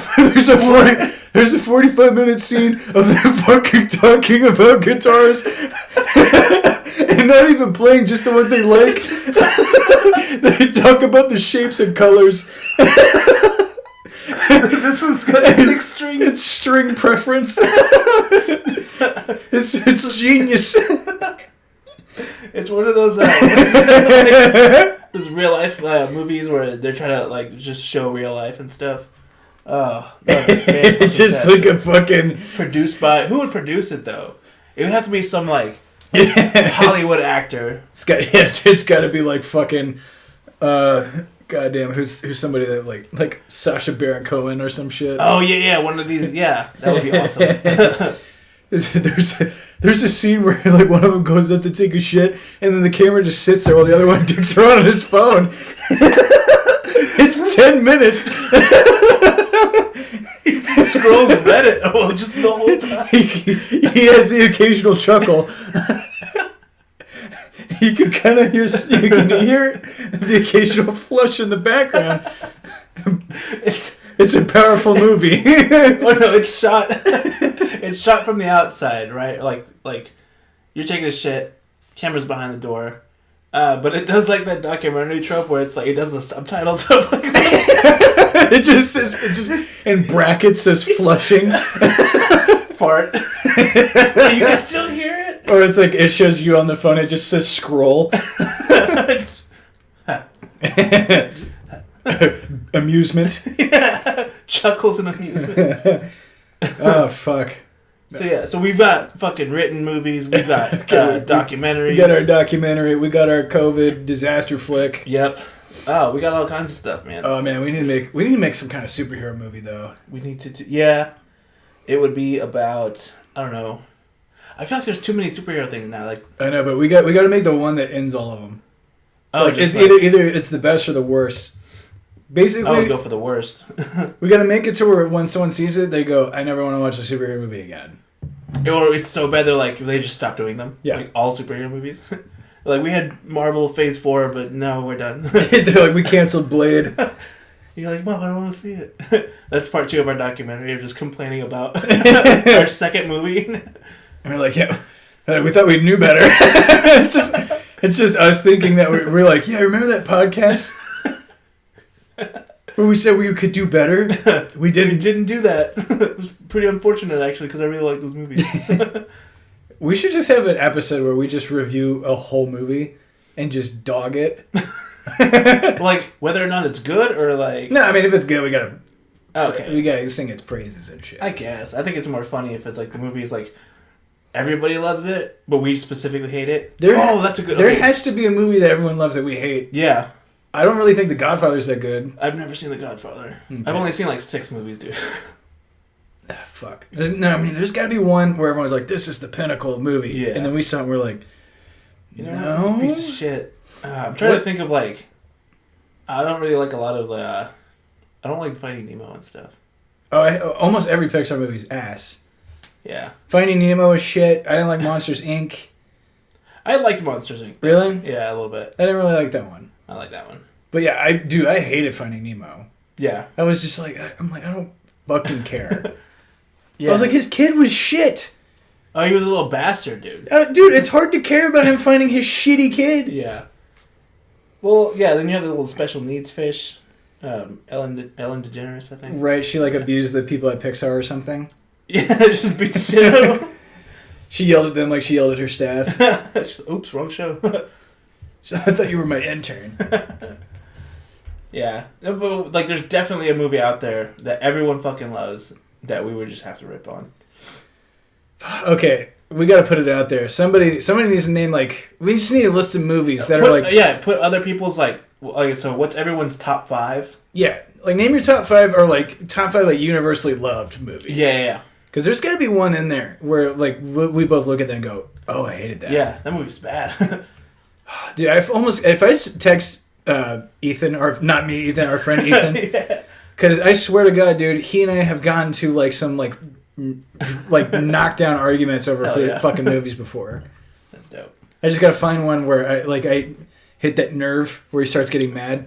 S1: there's a 45-minute scene of them fucking talking about guitars. And not even playing, just the ones they like. They talk about the shapes and colors.
S2: This one's got 6 strings.
S1: It's string preference. It's genius.
S2: It's one of those those real life movies where they're trying to like just show real life and stuff. Oh,
S1: it's just like a fucking
S2: produced by. Who would produce it though? It would have to be some like Hollywood actor.
S1: It's got to be like fucking goddamn who's somebody that like Sacha Baron Cohen or some shit.
S2: Oh yeah, one of these. Yeah, that would be awesome.
S1: There's a scene where like one of them goes up to take a shit and then the camera just sits there while the other one dicks around on his phone. It's 10 minutes.
S2: He just scrolls Reddit just the whole time.
S1: He has the occasional chuckle. You can kind of hear the occasional flush in the background. It's a powerful movie.
S2: Oh no, it's shot from the outside, right? Like you're taking a shit, camera's behind the door. But it does like that documentary trope where it's like it does the subtitles of like
S1: it just in brackets says flushing.
S2: Fart. You can still hear it.
S1: Or it's like it shows you on the phone, it just says scroll. Amusement.
S2: Yeah. Chuckles and amusement.
S1: Oh fuck.
S2: So yeah, so we've got fucking written movies, we've got documentaries.
S1: We got our documentary, we got our COVID disaster flick.
S2: Yep. Oh, we got all kinds of stuff, man.
S1: Oh man, we need to make some kind of superhero movie though.
S2: We need to yeah. It would be about, I don't know. I feel like there's too many superhero things now. Like
S1: I know, but we got to make the one that ends all of them.
S2: Oh,
S1: like it's either it's the best or the worst. Basically,
S2: I would go for the worst.
S1: We got to make it to where when someone sees it, they go, "I never want to watch a superhero movie again."
S2: Or it's so bad they just stop doing them.
S1: Yeah,
S2: like all superhero movies. Like we had Marvel Phase 4, but no, we're done.
S1: They're like, we canceled Blade.
S2: You're like, Mom, I don't want to see it. That's part 2 of our documentary of just complaining about our second movie.
S1: And we're like, yeah, we thought we knew better. It's just us thinking that we're like, yeah, remember that podcast where we said we could do better? We didn't
S2: do that. It was pretty unfortunate, actually, because I really like those movies.
S1: We should just have an episode where we just review a whole movie and just dog it.
S2: Like, whether or not it's good, or like...
S1: No, I mean, if it's good, we gotta sing its praises and shit.
S2: I guess. I think it's more funny if it's like the movie is like, everybody loves it, but we specifically hate it. That's a good...
S1: There has to be a movie that everyone loves that we hate.
S2: Yeah.
S1: I don't really think The Godfather's that good.
S2: I've never seen The Godfather. Okay. I've only seen like 6 movies, dude.
S1: Fuck. There's got to be one where everyone's like, this is the pinnacle of movie.
S2: Yeah.
S1: And then we saw it and we're like, no.
S2: It's a piece of shit. I'm trying to think of like... I don't really like a lot of... I don't like Finding Nemo and stuff.
S1: Oh, almost every Pixar movie's ass.
S2: Yeah.
S1: Finding Nemo is shit. I didn't like Monsters, Inc.
S2: I liked Monsters, Inc.
S1: Really?
S2: Yeah, a little bit.
S1: I didn't really like that one.
S2: I like that one.
S1: But yeah, I hated Finding Nemo.
S2: Yeah.
S1: I was just like, I don't fucking care. I was like, his kid was shit.
S2: Oh, he was a little bastard, dude.
S1: Dude, it's hard to care about him finding his shitty kid.
S2: Yeah. Well, yeah, then you have the little special needs fish. Ellen DeGeneres, I think.
S1: Right, she abused the people at Pixar or something.
S2: Yeah, just beat the shit out of them.
S1: She yelled at them like she yelled at her staff.
S2: Oops, wrong show.
S1: I thought you were my intern.
S2: Yeah, but there's definitely a movie out there that everyone fucking loves that we would just have to rip on.
S1: Okay, we got to put it out there. Somebody needs to name we just need a list of movies that are
S2: put other people's so what's everyone's top 5?
S1: Yeah, name your top 5 or top 5 universally loved movies.
S2: Yeah.
S1: Because there's got to be one in there where we both look at that and go, oh, I hated that.
S2: Yeah, that movie's bad.
S1: Dude, if I just text Ethan, or not me, Ethan, our friend Ethan, because I swear to God, dude, he and I have gotten to some knockdown arguments over fucking movies before.
S2: That's dope.
S1: I just gotta find one where I hit that nerve where he starts getting mad.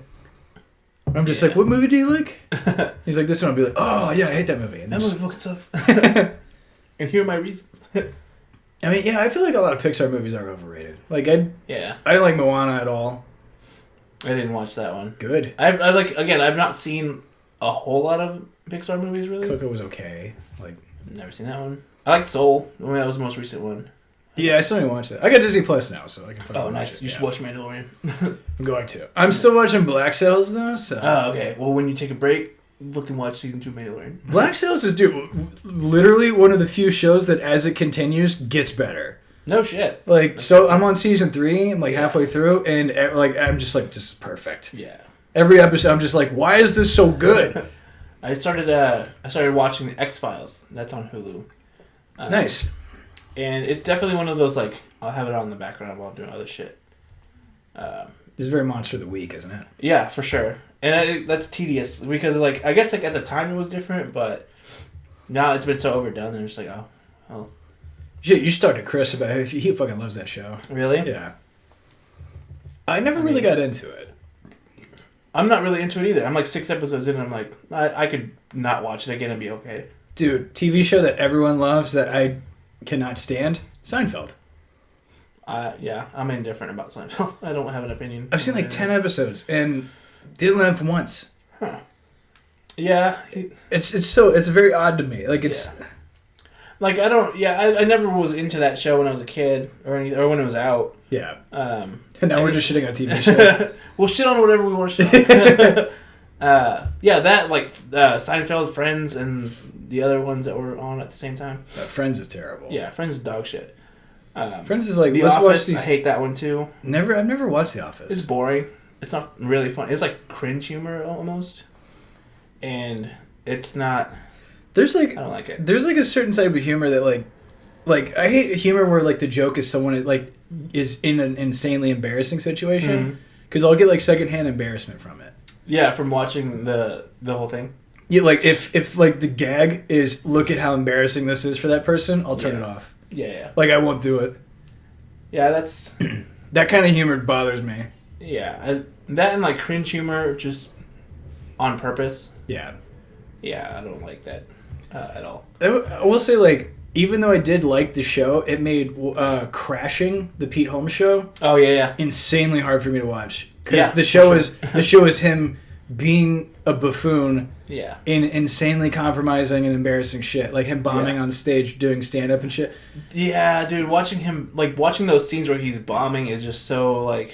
S1: I'm just like, what movie do you like? He's like, this one. I'll be like, oh yeah, I hate that movie. And
S2: that movie fucking sucks. And here are my reasons.
S1: I mean, yeah, I feel like a lot of Pixar movies are overrated. I didn't like Moana at all.
S2: I didn't watch that one.
S1: Good.
S2: I've not seen a whole lot of Pixar movies really.
S1: Coco was okay.
S2: Never seen that one. I like Soul. I mean, that was the most recent one.
S1: Yeah, I still need to watch that. I got Disney Plus now, so I can fucking watch
S2: nice.
S1: it.
S2: You should watch Mandalorian.
S1: I'm going to. I'm still watching Black Sails though. So.
S2: Oh, okay. Well, when you take a break, look and watch season 2 of Mandalorian.
S1: Black Sails is literally one of the few shows that, as it continues, gets better.
S2: No shit.
S1: So I'm on season 3. I'm halfway through, and I'm just this is perfect.
S2: Yeah.
S1: Every episode, I'm just why is this so good?
S2: I started watching the X-Files. That's on Hulu.
S1: Nice.
S2: And it's definitely one of those I'll have it on in the background while I'm doing other shit.
S1: This is very Monster of the Week, isn't it?
S2: Yeah, for sure. And that's tedious because I guess at the time it was different, but now it's been so overdone. And it's oh.
S1: You should talk to Chris about it. He fucking loves that show.
S2: Really?
S1: Yeah. I never really got into it.
S2: I'm not really into it either. I'm 6 episodes in and I'm I could not watch it again and be okay.
S1: Dude, TV show that everyone loves that I cannot stand, Seinfeld.
S2: Yeah, I'm indifferent about Seinfeld. I don't have an opinion.
S1: I've seen 10 episodes and didn't laugh once.
S2: Huh. Yeah.
S1: It's very odd to me.
S2: I never was into that show when I was a kid or when it was out.
S1: Yeah. And now we're just shitting on TV shows.
S2: We'll shit on whatever we want to shit on. Seinfeld, Friends, and the other ones that were on at the same time.
S1: Friends is terrible.
S2: Yeah, Friends is dog shit.
S1: Friends is
S2: The
S1: let's
S2: Office,
S1: watch these.
S2: I hate that one too.
S1: I've never watched The Office.
S2: It's boring. It's not really fun. It's cringe humor almost. And it's not...
S1: There's
S2: I don't like it.
S1: There's a certain type of humor that I hate humor where the joke is someone is in an insanely embarrassing situation because I'll get secondhand embarrassment from it.
S2: Yeah, from watching the whole thing.
S1: Yeah, if the gag is look at how embarrassing this is for that person, I'll turn it off.
S2: Yeah.
S1: I won't do it.
S2: Yeah, that's
S1: that kind of humor bothers me.
S2: Yeah, that and cringe humor just on purpose.
S1: Yeah.
S2: Yeah, I don't like that at all.
S1: I will say even though I did like the show, it made Crashing, the Pete Holmes show.
S2: Oh yeah.
S1: Insanely hard for me to watch because the show is him being a buffoon.
S2: Yeah.
S1: In insanely compromising and embarrassing shit, him bombing on stage, doing stand up and shit.
S2: Yeah, dude, watching those scenes where he's bombing is just so
S1: I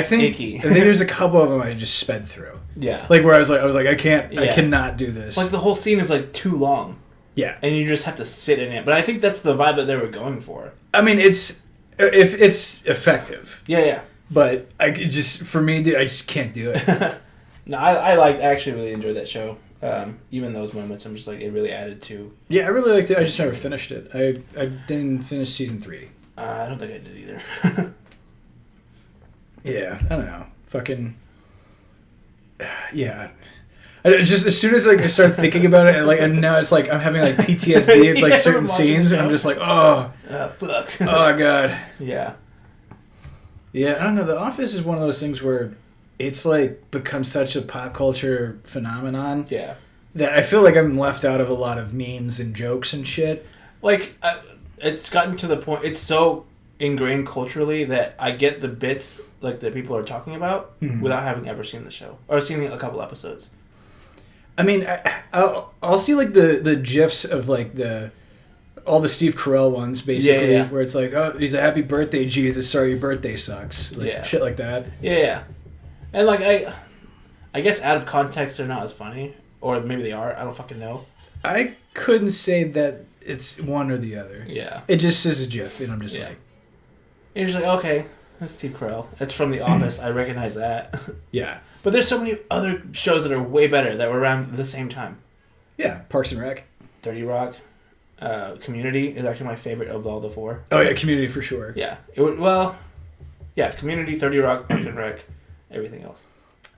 S1: think
S2: icky.
S1: I think there's a couple of them I just sped through.
S2: Yeah.
S1: Where I was I can't, I cannot do this.
S2: The whole scene is too long.
S1: Yeah.
S2: And you just have to sit in it. But I think that's the vibe that they were going for.
S1: I mean, it's effective.
S2: Yeah.
S1: But for me, dude, I just can't do it.
S2: No, I actually really enjoyed that show. Even those moments, I'm just it really added to.
S1: Yeah, I really liked it. I just never finished it. I didn't finish season 3.
S2: I don't think I did either.
S1: Yeah, I don't know. Fucking. Yeah. Just as soon as I start thinking about it, and now it's I'm having PTSD of certain scenes, and I'm just oh,
S2: fuck,
S1: oh god,
S2: yeah,
S1: yeah. I don't know. The Office is one of those things where it's become such a pop culture phenomenon.
S2: Yeah,
S1: that I feel like I'm left out of a lot of memes and jokes and shit.
S2: Like, it's gotten to the point, it's so ingrained culturally that I get the bits like that people are talking about without having ever seen the show or seen a couple episodes.
S1: I mean, I'll see like the gifs of like all the Steve Carell ones basically, where it's like, oh, he's a happy birthday, Jesus, sorry your birthday sucks, like, shit like that.
S2: Yeah, and like I guess out of context they're not as funny, or maybe they are. I don't fucking know.
S1: I couldn't say that it's one or the other.
S2: Yeah,
S1: it just says a gif, and I'm just like.
S2: And you're just like, okay, that's Steve Carell. It's from The Office. I recognize that.
S1: Yeah.
S2: But there's so many other shows that are way better that were around at the same time.
S1: Yeah, Parks and Rec.
S2: 30 Rock. Community is actually my favorite of all the four.
S1: Oh, yeah, Community for sure.
S2: Yeah. Community, 30 Rock, Parks and Rec, everything else.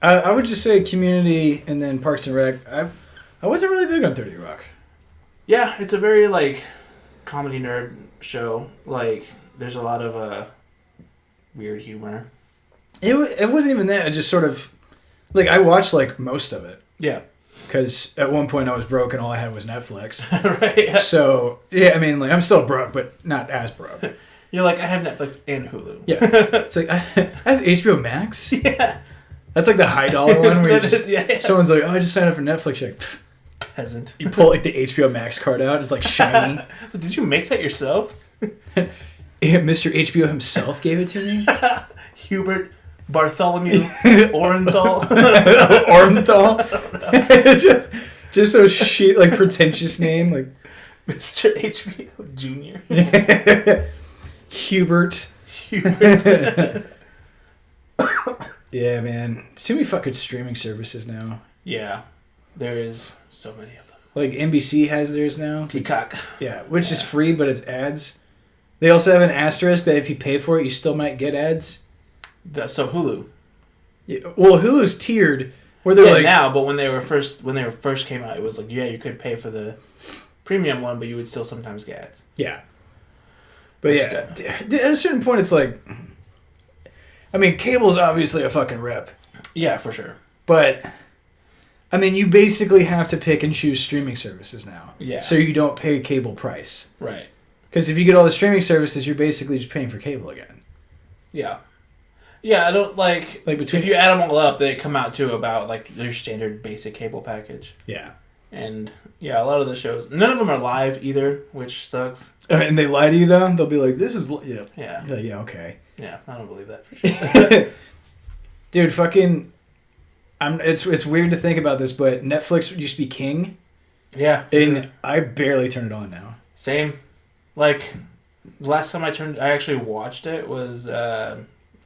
S1: I would just say Community and then Parks and Rec. I wasn't really big on 30 Rock.
S2: Yeah, it's a very, like, comedy nerd show. Like... There's a lot of weird humor.
S1: It wasn't even that. I just sort of... Like, I watched, like, most of it.
S2: Yeah.
S1: Because at one point I was broke and all I had was Netflix.
S2: Right. Yeah.
S1: So, yeah, I mean, like, I'm still broke, but not as broke.
S2: You're like, I have Netflix and Hulu.
S1: Yeah. It's like, I have HBO Max?
S2: Yeah.
S1: That's like the high dollar one where you just... Someone's like, oh, I just signed up for Netflix. You're like...
S2: Peasant.
S1: You pull, like, the HBO Max card out. It's, like, shiny.
S2: Did you make that yourself?
S1: Mr. HBO himself gave it to me.
S2: Hubert Bartholomew Orenthal.
S1: Orenthal. just so shit, like pretentious name, like
S2: Mr. HBO Jr.
S1: Hubert. Yeah, man. Too many fucking streaming services now.
S2: Yeah, there is so many of them.
S1: Like NBC has theirs now.
S2: Peacock.
S1: Yeah, which is free, but it's ads. They also have an asterisk that if you pay for it, you still might get ads.
S2: So Hulu.
S1: Yeah, well, Hulu's tiered, where they're like
S2: now, but when they first came out, it was like you could pay for the premium one, but you would still sometimes get ads.
S1: Yeah. But yeah, at a certain point, it's like, I mean, cable's obviously a fucking rip.
S2: Yeah, for sure.
S1: But I mean, you basically have to pick and choose streaming services now.
S2: Yeah.
S1: So you don't pay cable price.
S2: Right.
S1: Because if you get all the streaming services, you're basically just paying for cable again.
S2: Yeah. Yeah, I don't like between, if you add them all up, they come out to about like your standard basic cable package.
S1: Yeah.
S2: And yeah, a lot of the shows, none of them are live either, which sucks.
S1: And they lie to you though. They'll be like, "This is
S2: yeah,
S1: okay."
S2: Yeah, I don't believe that for sure.
S1: Dude, fucking, it's weird to think about this, but Netflix used to be king.
S2: Yeah.
S1: And I barely turn it on now.
S2: Same. Like, the last time I actually watched it was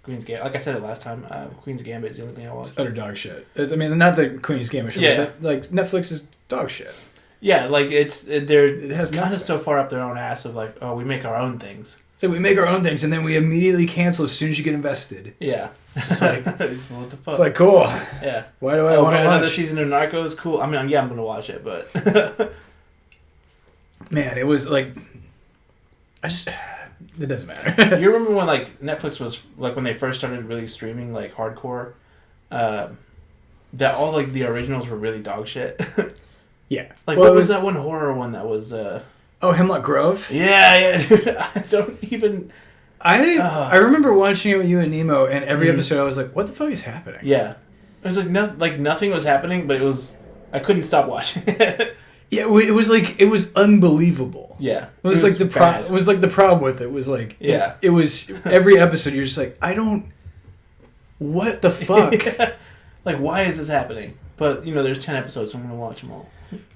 S2: Queen's Gambit. Like I said it last time, Queen's Gambit is the only thing I watched.
S1: It's utter dog shit. I mean, not the Queen's Gambit show, but like Netflix is dog shit.
S2: Yeah, like it has kind
S1: nothing.
S2: of so far up their own ass of like, oh, we make our own things.
S1: So we make our own things, and then we immediately cancel as soon as you get invested.
S2: Yeah.
S1: Just like,
S2: what the fuck?
S1: It's like, cool.
S2: Yeah.
S1: Why do I want to watch
S2: another season of Narcos? Cool. I mean, yeah, I'm going to watch it, but...
S1: Man, it was like... It doesn't matter.
S2: You remember when like Netflix was like when they first started really streaming like hardcore, that all like the originals were really dog shit.
S1: Yeah.
S2: Like what was that one horror one that was?
S1: Oh, Hemlock Grove.
S2: Yeah, dude. I don't even.
S1: I remember watching it with you and Nemo, and every episode I was like, "What the fuck is happening?"
S2: Yeah, it was like nothing was happening, but I couldn't stop watching it.
S1: Yeah, it was unbelievable.
S2: Yeah,
S1: it was like the problem. It was like the problem with it was like it was every episode you're just like what the fuck?
S2: Yeah. Like why is this happening? But there's 10 episodes, so I'm gonna watch them all.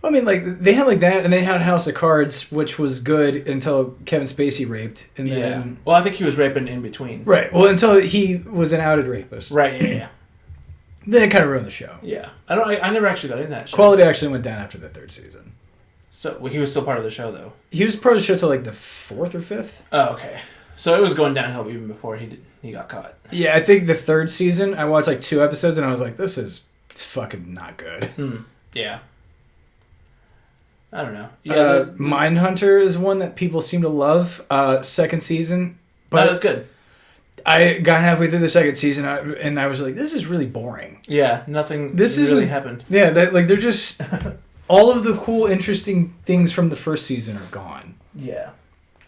S1: I mean, like they had like that, and they had House of Cards, which was good until Kevin Spacey raped, and then
S2: well, I think he was raping in between.
S1: Right. Well, until he was an outed rapist.
S2: Right. Yeah.
S1: Then it kind of ruined the show.
S2: Yeah, I never actually got in that show.
S1: Quality actually went down after the 3rd season.
S2: So he was still part of the show, though.
S1: He was part of the show till like the 4th or 5th.
S2: Oh, okay. So it was going downhill even before he got caught.
S1: Yeah, I think the 3rd season, I watched like 2 episodes and I was like, this is fucking not good.
S2: Yeah. I don't know. Yeah,
S1: Mindhunter is one that people seem to love. 2nd season,
S2: but that's good.
S1: I got halfway through the 2nd season and I was like, this is really boring.
S2: Yeah, nothing really happened.
S1: Yeah, they're just all of the cool, interesting things from the first season are gone.
S2: Yeah.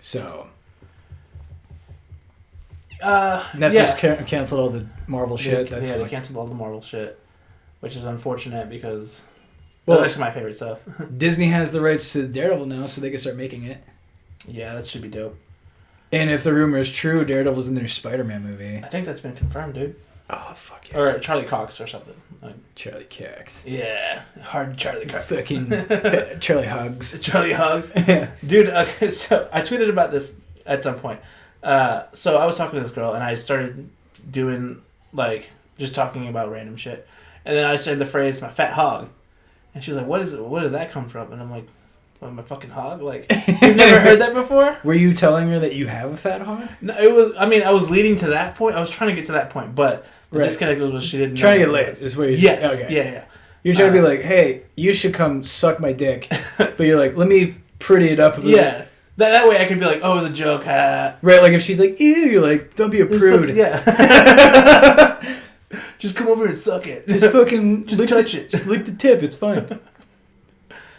S1: So. Netflix canceled all the Marvel shit.
S2: They canceled all the Marvel shit, which is unfortunate because that's actually my favorite stuff.
S1: Disney has the rights to Daredevil now, so they can start making it.
S2: Yeah, that should be dope.
S1: And if the rumor is true, Daredevil's in the new Spider-Man movie.
S2: I think that's been confirmed, dude.
S1: Oh, fuck yeah.
S2: Or Charlie Cox or something.
S1: Charlie Cox.
S2: Yeah. Hard Charlie Cox.
S1: Fucking Charlie Hugs.
S2: Charlie Hugs. Dude, okay, so I tweeted about this at some point. So I was talking to this girl, and I started doing, just talking about random shit. And then I said the phrase, my fat hog. And she was like, what did that come from? And I'm like, what, my fucking hog? You've never heard that before?
S1: Were you telling her that you have a fat hog?
S2: No, I was leading to that point. I was trying to get to that point, but the disconnect was she didn't know.
S1: Trying to get laid is what you're saying.
S2: Yes.
S1: Okay.
S2: Yeah.
S1: You're trying to be like, hey, you should come suck my dick. But you're like, let me pretty it up a bit.
S2: Yeah. That way I could be like, oh, it's a joke.
S1: Right, if she's like, ew, you're like, don't be a prude.
S2: Yeah. Just come over and suck it.
S1: Just fucking
S2: touch it.
S1: Just lick the tip. It's fine.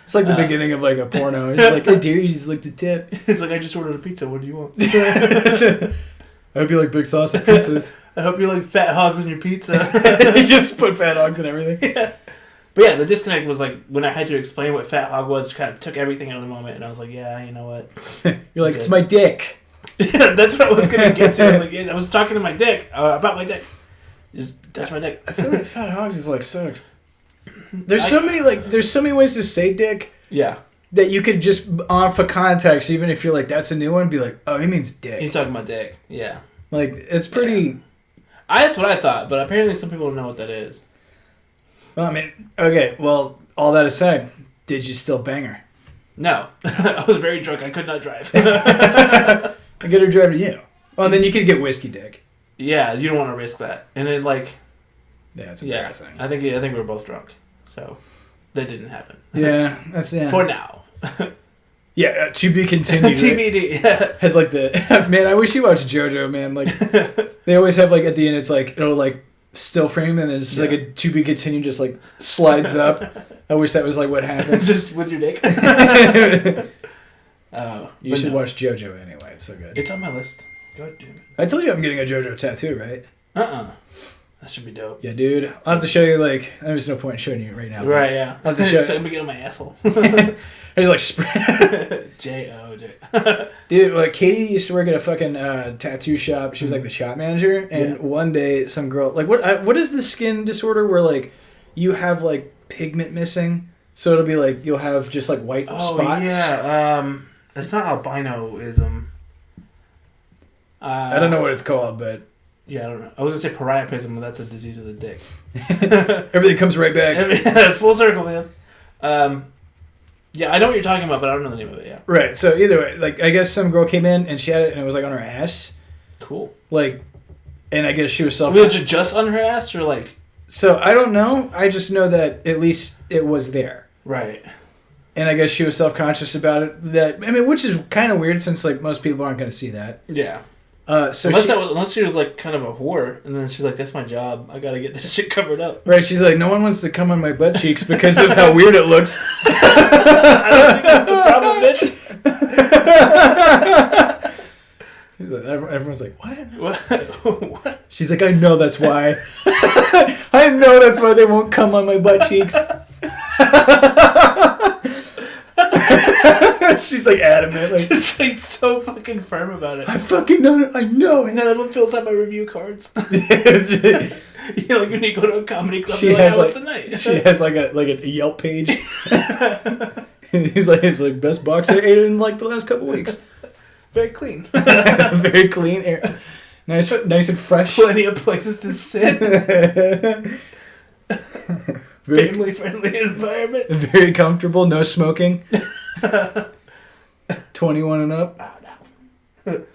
S1: It's like the beginning of a porno. It's like, I dare you just lick the tip.
S2: It's like, I just ordered a pizza. What do you want?
S1: I hope you like big sausage pizzas.
S2: I hope you like fat hogs on your pizza.
S1: You just put fat hogs and everything.
S2: Yeah. But yeah, the disconnect was when I had to explain what fat hog was, kind of took everything out of the moment, and I was like, yeah, you know what?
S1: You're like, it's my dick.
S2: That's what I was going to get to. I was like, yeah, I was talking to my dick, about my dick. Just touch my dick.
S1: I feel like fat hogs is sucks. There's so many ways to say dick.
S2: Yeah.
S1: That you could just, off of context, even if you're like, that's a new one, be like, oh, he means dick.
S2: He's talking about dick. Yeah.
S1: It's pretty...
S2: Yeah. That's what I thought, but apparently some people don't know what that is.
S1: Well, okay, well, all that aside, did you still bang her?
S2: No. I was very drunk. I could not drive.
S1: I get her drive to you. Well, then you could get whiskey dick.
S2: Yeah, you don't want to risk that. And then,
S1: yeah, it's embarrassing.
S2: I think we were both drunk. So, that didn't happen.
S1: Yeah,
S2: For now.
S1: Yeah, to be continued.
S2: TBD. Yeah.
S1: Has man, I wish you watched JoJo, man. They always have at the end, it's it'll still frame and it's just a to be continued, just slides up. I wish that was what happened.
S2: Just with your dick.
S1: You should watch JoJo anyway. It's so good.
S2: It's on my list. God damn it.
S1: I told you I'm getting a JoJo tattoo, right?
S2: That should be dope.
S1: Yeah, dude. I'll have to show you, there's no point in showing you right now.
S2: Right, yeah.
S1: I'll have to show
S2: so I'm going to get on my asshole.
S1: I just spray.
S2: J-O-J.
S1: Dude, Katie used to work at a fucking tattoo shop. She was the shop manager. And one day, some girl, what is the skin disorder where, you have, pigment missing? So it'll be, you'll have just, white spots?
S2: Yeah. That's not albinoism.
S1: I don't know what it's called, but...
S2: Yeah, I don't know. I was going to say priapism, but that's a disease of the dick.
S1: Everything comes right back.
S2: Full circle, man. Yeah, I know what you're talking about, but I don't know the name of it, yeah.
S1: Right, so either way, I guess some girl came in and she had it and it was on her ass.
S2: Cool.
S1: And I guess she was
S2: Was it just on her ass or
S1: So I don't know. I just know that at least it was there.
S2: Right.
S1: And I guess she was self-conscious about it. Which is kind of weird since most people aren't going to see that.
S2: Yeah.
S1: So
S2: unless she was kind of a whore, and then she's like, "That's my job. I gotta get this shit covered up."
S1: Right? She's like, "No one wants to come on my butt cheeks because of how weird it looks."
S2: I don't think that's the problem, bitch.
S1: Everyone's like, "What? What?" She's like, "I know that's why. I know that's why they won't come on my butt cheeks." She's adamant,
S2: just so fucking firm about it.
S1: I fucking know it. I know it.
S2: None of them fills out my review cards. When you go to a comedy club,
S1: she has
S2: what's the night?
S1: She has a Yelp page. He's it's best box I ate in the last couple weeks.
S2: Very clean.
S1: Very clean. Nice and fresh.
S2: Plenty of places to sit. Family friendly environment.
S1: Very comfortable. No smoking. 21 and up.
S2: Oh, no.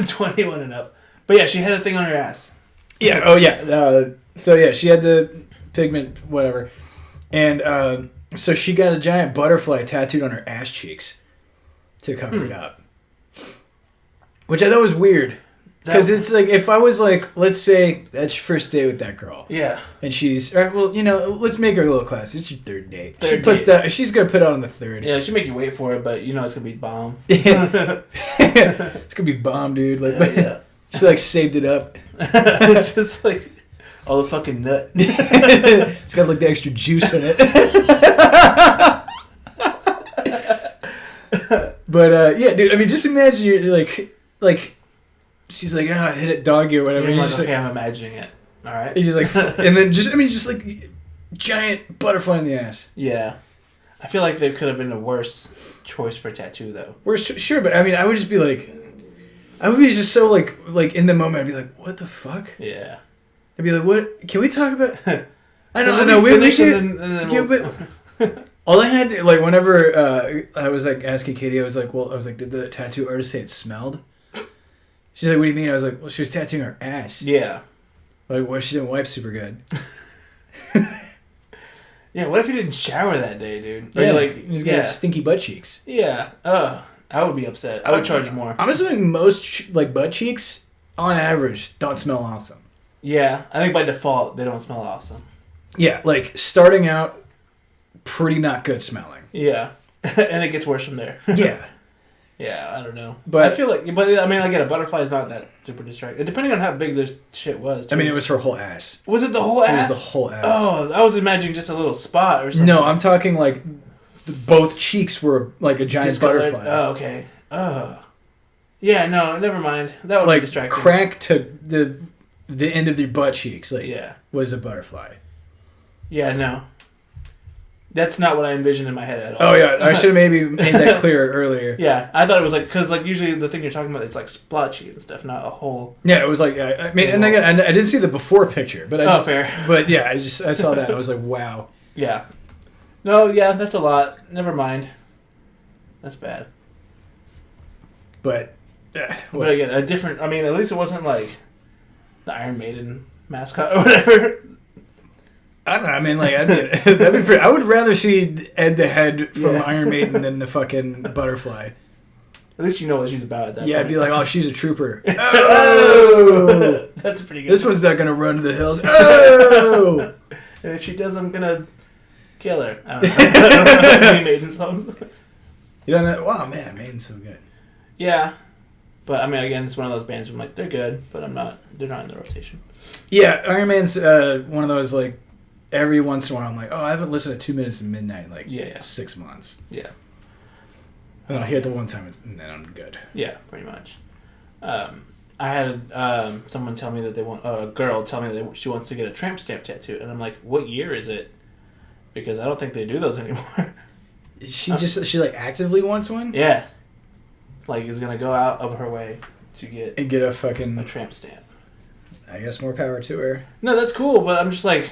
S2: 21 and up. But yeah, she had a thing on her ass.
S1: Yeah. Oh yeah. So yeah, she had the pigment, whatever, and so she got a giant butterfly tattooed on her ass cheeks to cover it up, which I thought was weird. Because it's like, if I was like, let's say that's your first date with that girl.
S2: Yeah.
S1: And she's, all right, well, you know, let's make her a little classy. It's your third date. She's going to put out on the third.
S2: Yeah, she'll make you wait for it, but you know it's going to be bomb.
S1: Yeah. It's going to be bomb, dude. Like, yeah. She, like, saved it up.
S2: Just, like, all the fucking nut.
S1: It's got, like, the extra juice in it. But, yeah, dude, I mean, just imagine you're, like, she's like, I hit it doggy or whatever.
S2: You're like, okay, I'm imagining it. All right.
S1: He's just like, and then just like, giant butterfly in the ass.
S2: Yeah. I feel like there could have been a worse choice for a tattoo, though.
S1: Sure, but I mean, I would just be like, I would be just so like in the moment, I'd be like, what the fuck?
S2: Yeah.
S1: I'd be like, what? Can we talk about? I don't know. We should. All I had, like, whenever I was like asking Katie, I was like, did the tattoo artist say it smelled? She's like, what do you mean? I was like, well, she was tattooing her ass.
S2: Yeah.
S1: Like, well, she didn't wipe super good.
S2: Yeah, what if you didn't shower that day, dude?
S1: Yeah, like, you just got stinky butt cheeks.
S2: Yeah. I would be upset. I would charge more.
S1: I'm assuming most, like, butt cheeks, on average, don't smell awesome.
S2: Yeah, I think by default, they don't smell awesome.
S1: Yeah, like, starting out, pretty not good smelling.
S2: Yeah. And it gets worse from there.
S1: Yeah.
S2: Yeah, I don't know.
S1: But
S2: I feel like, I mean, again, a butterfly is not that super distracting. Depending on how big this shit was.
S1: Too. I mean, it was her whole ass.
S2: Was it the whole ass?
S1: It was the whole ass.
S2: Oh, I was imagining just a little spot or something.
S1: No, I'm talking like both cheeks were like a giant butterfly.
S2: Oh, okay. Yeah, no, never mind. That would
S1: like
S2: be distracting.
S1: Crack to the end of your butt cheeks, like, was a butterfly.
S2: Yeah, no. That's not what I envisioned in my head at all.
S1: Oh, yeah. I should have maybe made that clearer earlier.
S2: Yeah. I thought it was like... Because, like, usually the thing you're talking about, it's, like, splotchy and stuff, not a whole...
S1: Yeah, it was like... I mean, and again, I didn't see the before picture, but
S2: fair.
S1: But, yeah, I saw that and I was like, wow.
S2: Yeah. No, yeah, that's a lot. Never mind. That's bad.
S1: But
S2: again, a different... I mean, at least it wasn't, like, the Iron Maiden mascot or whatever...
S1: I don't know. I mean, like, that'd be pretty. I would rather see Ed the Head from Iron Maiden than the fucking butterfly.
S2: At least you know what she's about at that point.
S1: I'd be like, oh, she's a trooper. Oh!
S2: That's pretty good.
S1: This one's not going to run to the hills. Oh!
S2: And if she does, I'm going to kill her. I don't know. Any Maiden songs.
S1: You don't know? Wow, man, Maiden's so good.
S2: Yeah. But, I mean, again, it's one of those bands where I'm like, they're good, but they're not in the rotation.
S1: Yeah, Iron Man's one of those, like, every once in a while, I'm like, oh, I haven't listened to 2 Minutes to Midnight in, like, 6 months.
S2: Yeah.
S1: And I'll hear it the one time, and then I'm good.
S2: Yeah, pretty much. I had someone tell me that they want... a girl tell me that she wants to get a tramp stamp tattoo, and I'm like, what year is it? Because I don't think they do those anymore.
S1: She like, actively wants one?
S2: Yeah. Like, is going to go out of her way to get...
S1: And get a fucking...
S2: a tramp stamp.
S1: I guess more power to her.
S2: No, that's cool, but I'm just like...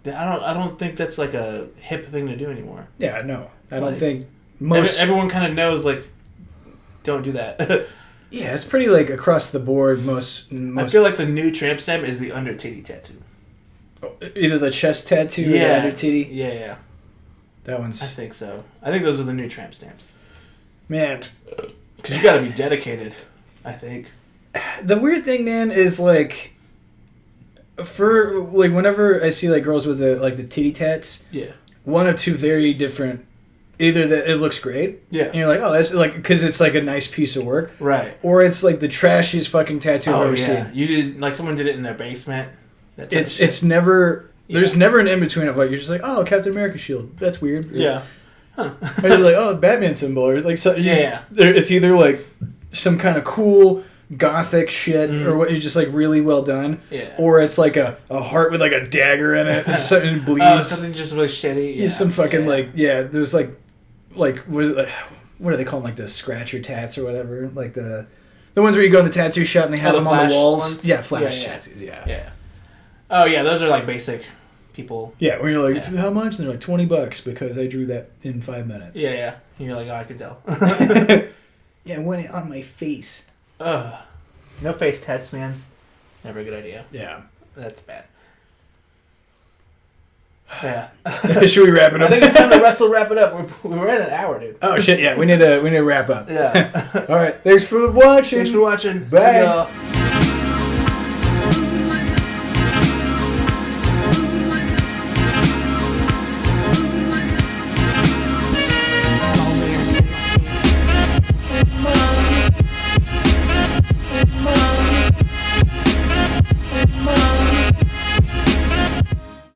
S2: I don't think that's like a hip thing to do anymore.
S1: Yeah, no. I don't
S2: like,
S1: think most...
S2: Everyone kind of knows, like, don't do that.
S1: Yeah, it's pretty, like, across the board. Most
S2: I feel like the new tramp stamp is the under titty tattoo.
S1: Either the chest tattoo or the under titty?
S2: Yeah.
S1: That one's...
S2: I think so. I think those are the new tramp stamps.
S1: Man.
S2: Because you got to be dedicated, I think.
S1: The weird thing, man, is, like... For, like, whenever I see, like, girls with the titty tats, one of two very different, either that it looks great, and you're like, oh, that's, like, because it's, like, a nice piece of work,
S2: right,
S1: or it's, like, the trashiest fucking tattoo I've ever seen.
S2: You did, like, someone did it in their basement.
S1: It's never, there's never an in-between of, like, you're just like, oh, Captain America shield, that's weird.
S2: Yeah. Huh.
S1: Or you're like, oh, Batman symbol, or, like, so it's either, like, some kind of cool... gothic shit, or what, you're just like really well done, or it's like a heart with like a dagger in it, or something bleeds,
S2: something just really shitty,
S1: some fucking there's like what are they called, like the scratcher tats or whatever, like the ones where you go in the tattoo shop and they have them on the walls ones? Flash tattoos,
S2: oh yeah, those are like basic people,
S1: where you're like, how much? And they're like $20 because I drew that in 5 minutes,
S2: and you're like, oh, I could tell.
S1: I want it on my face.
S2: No face tats, man. Never a good idea.
S1: Yeah.
S2: That's bad. Yeah.
S1: Should we wrap it up?
S2: I think it's time to wrap it up. We're at an hour, dude.
S1: Oh shit, yeah. We need to wrap up.
S2: Yeah.
S1: All right. Thanks for watching.
S2: Bye.
S1: See y'all.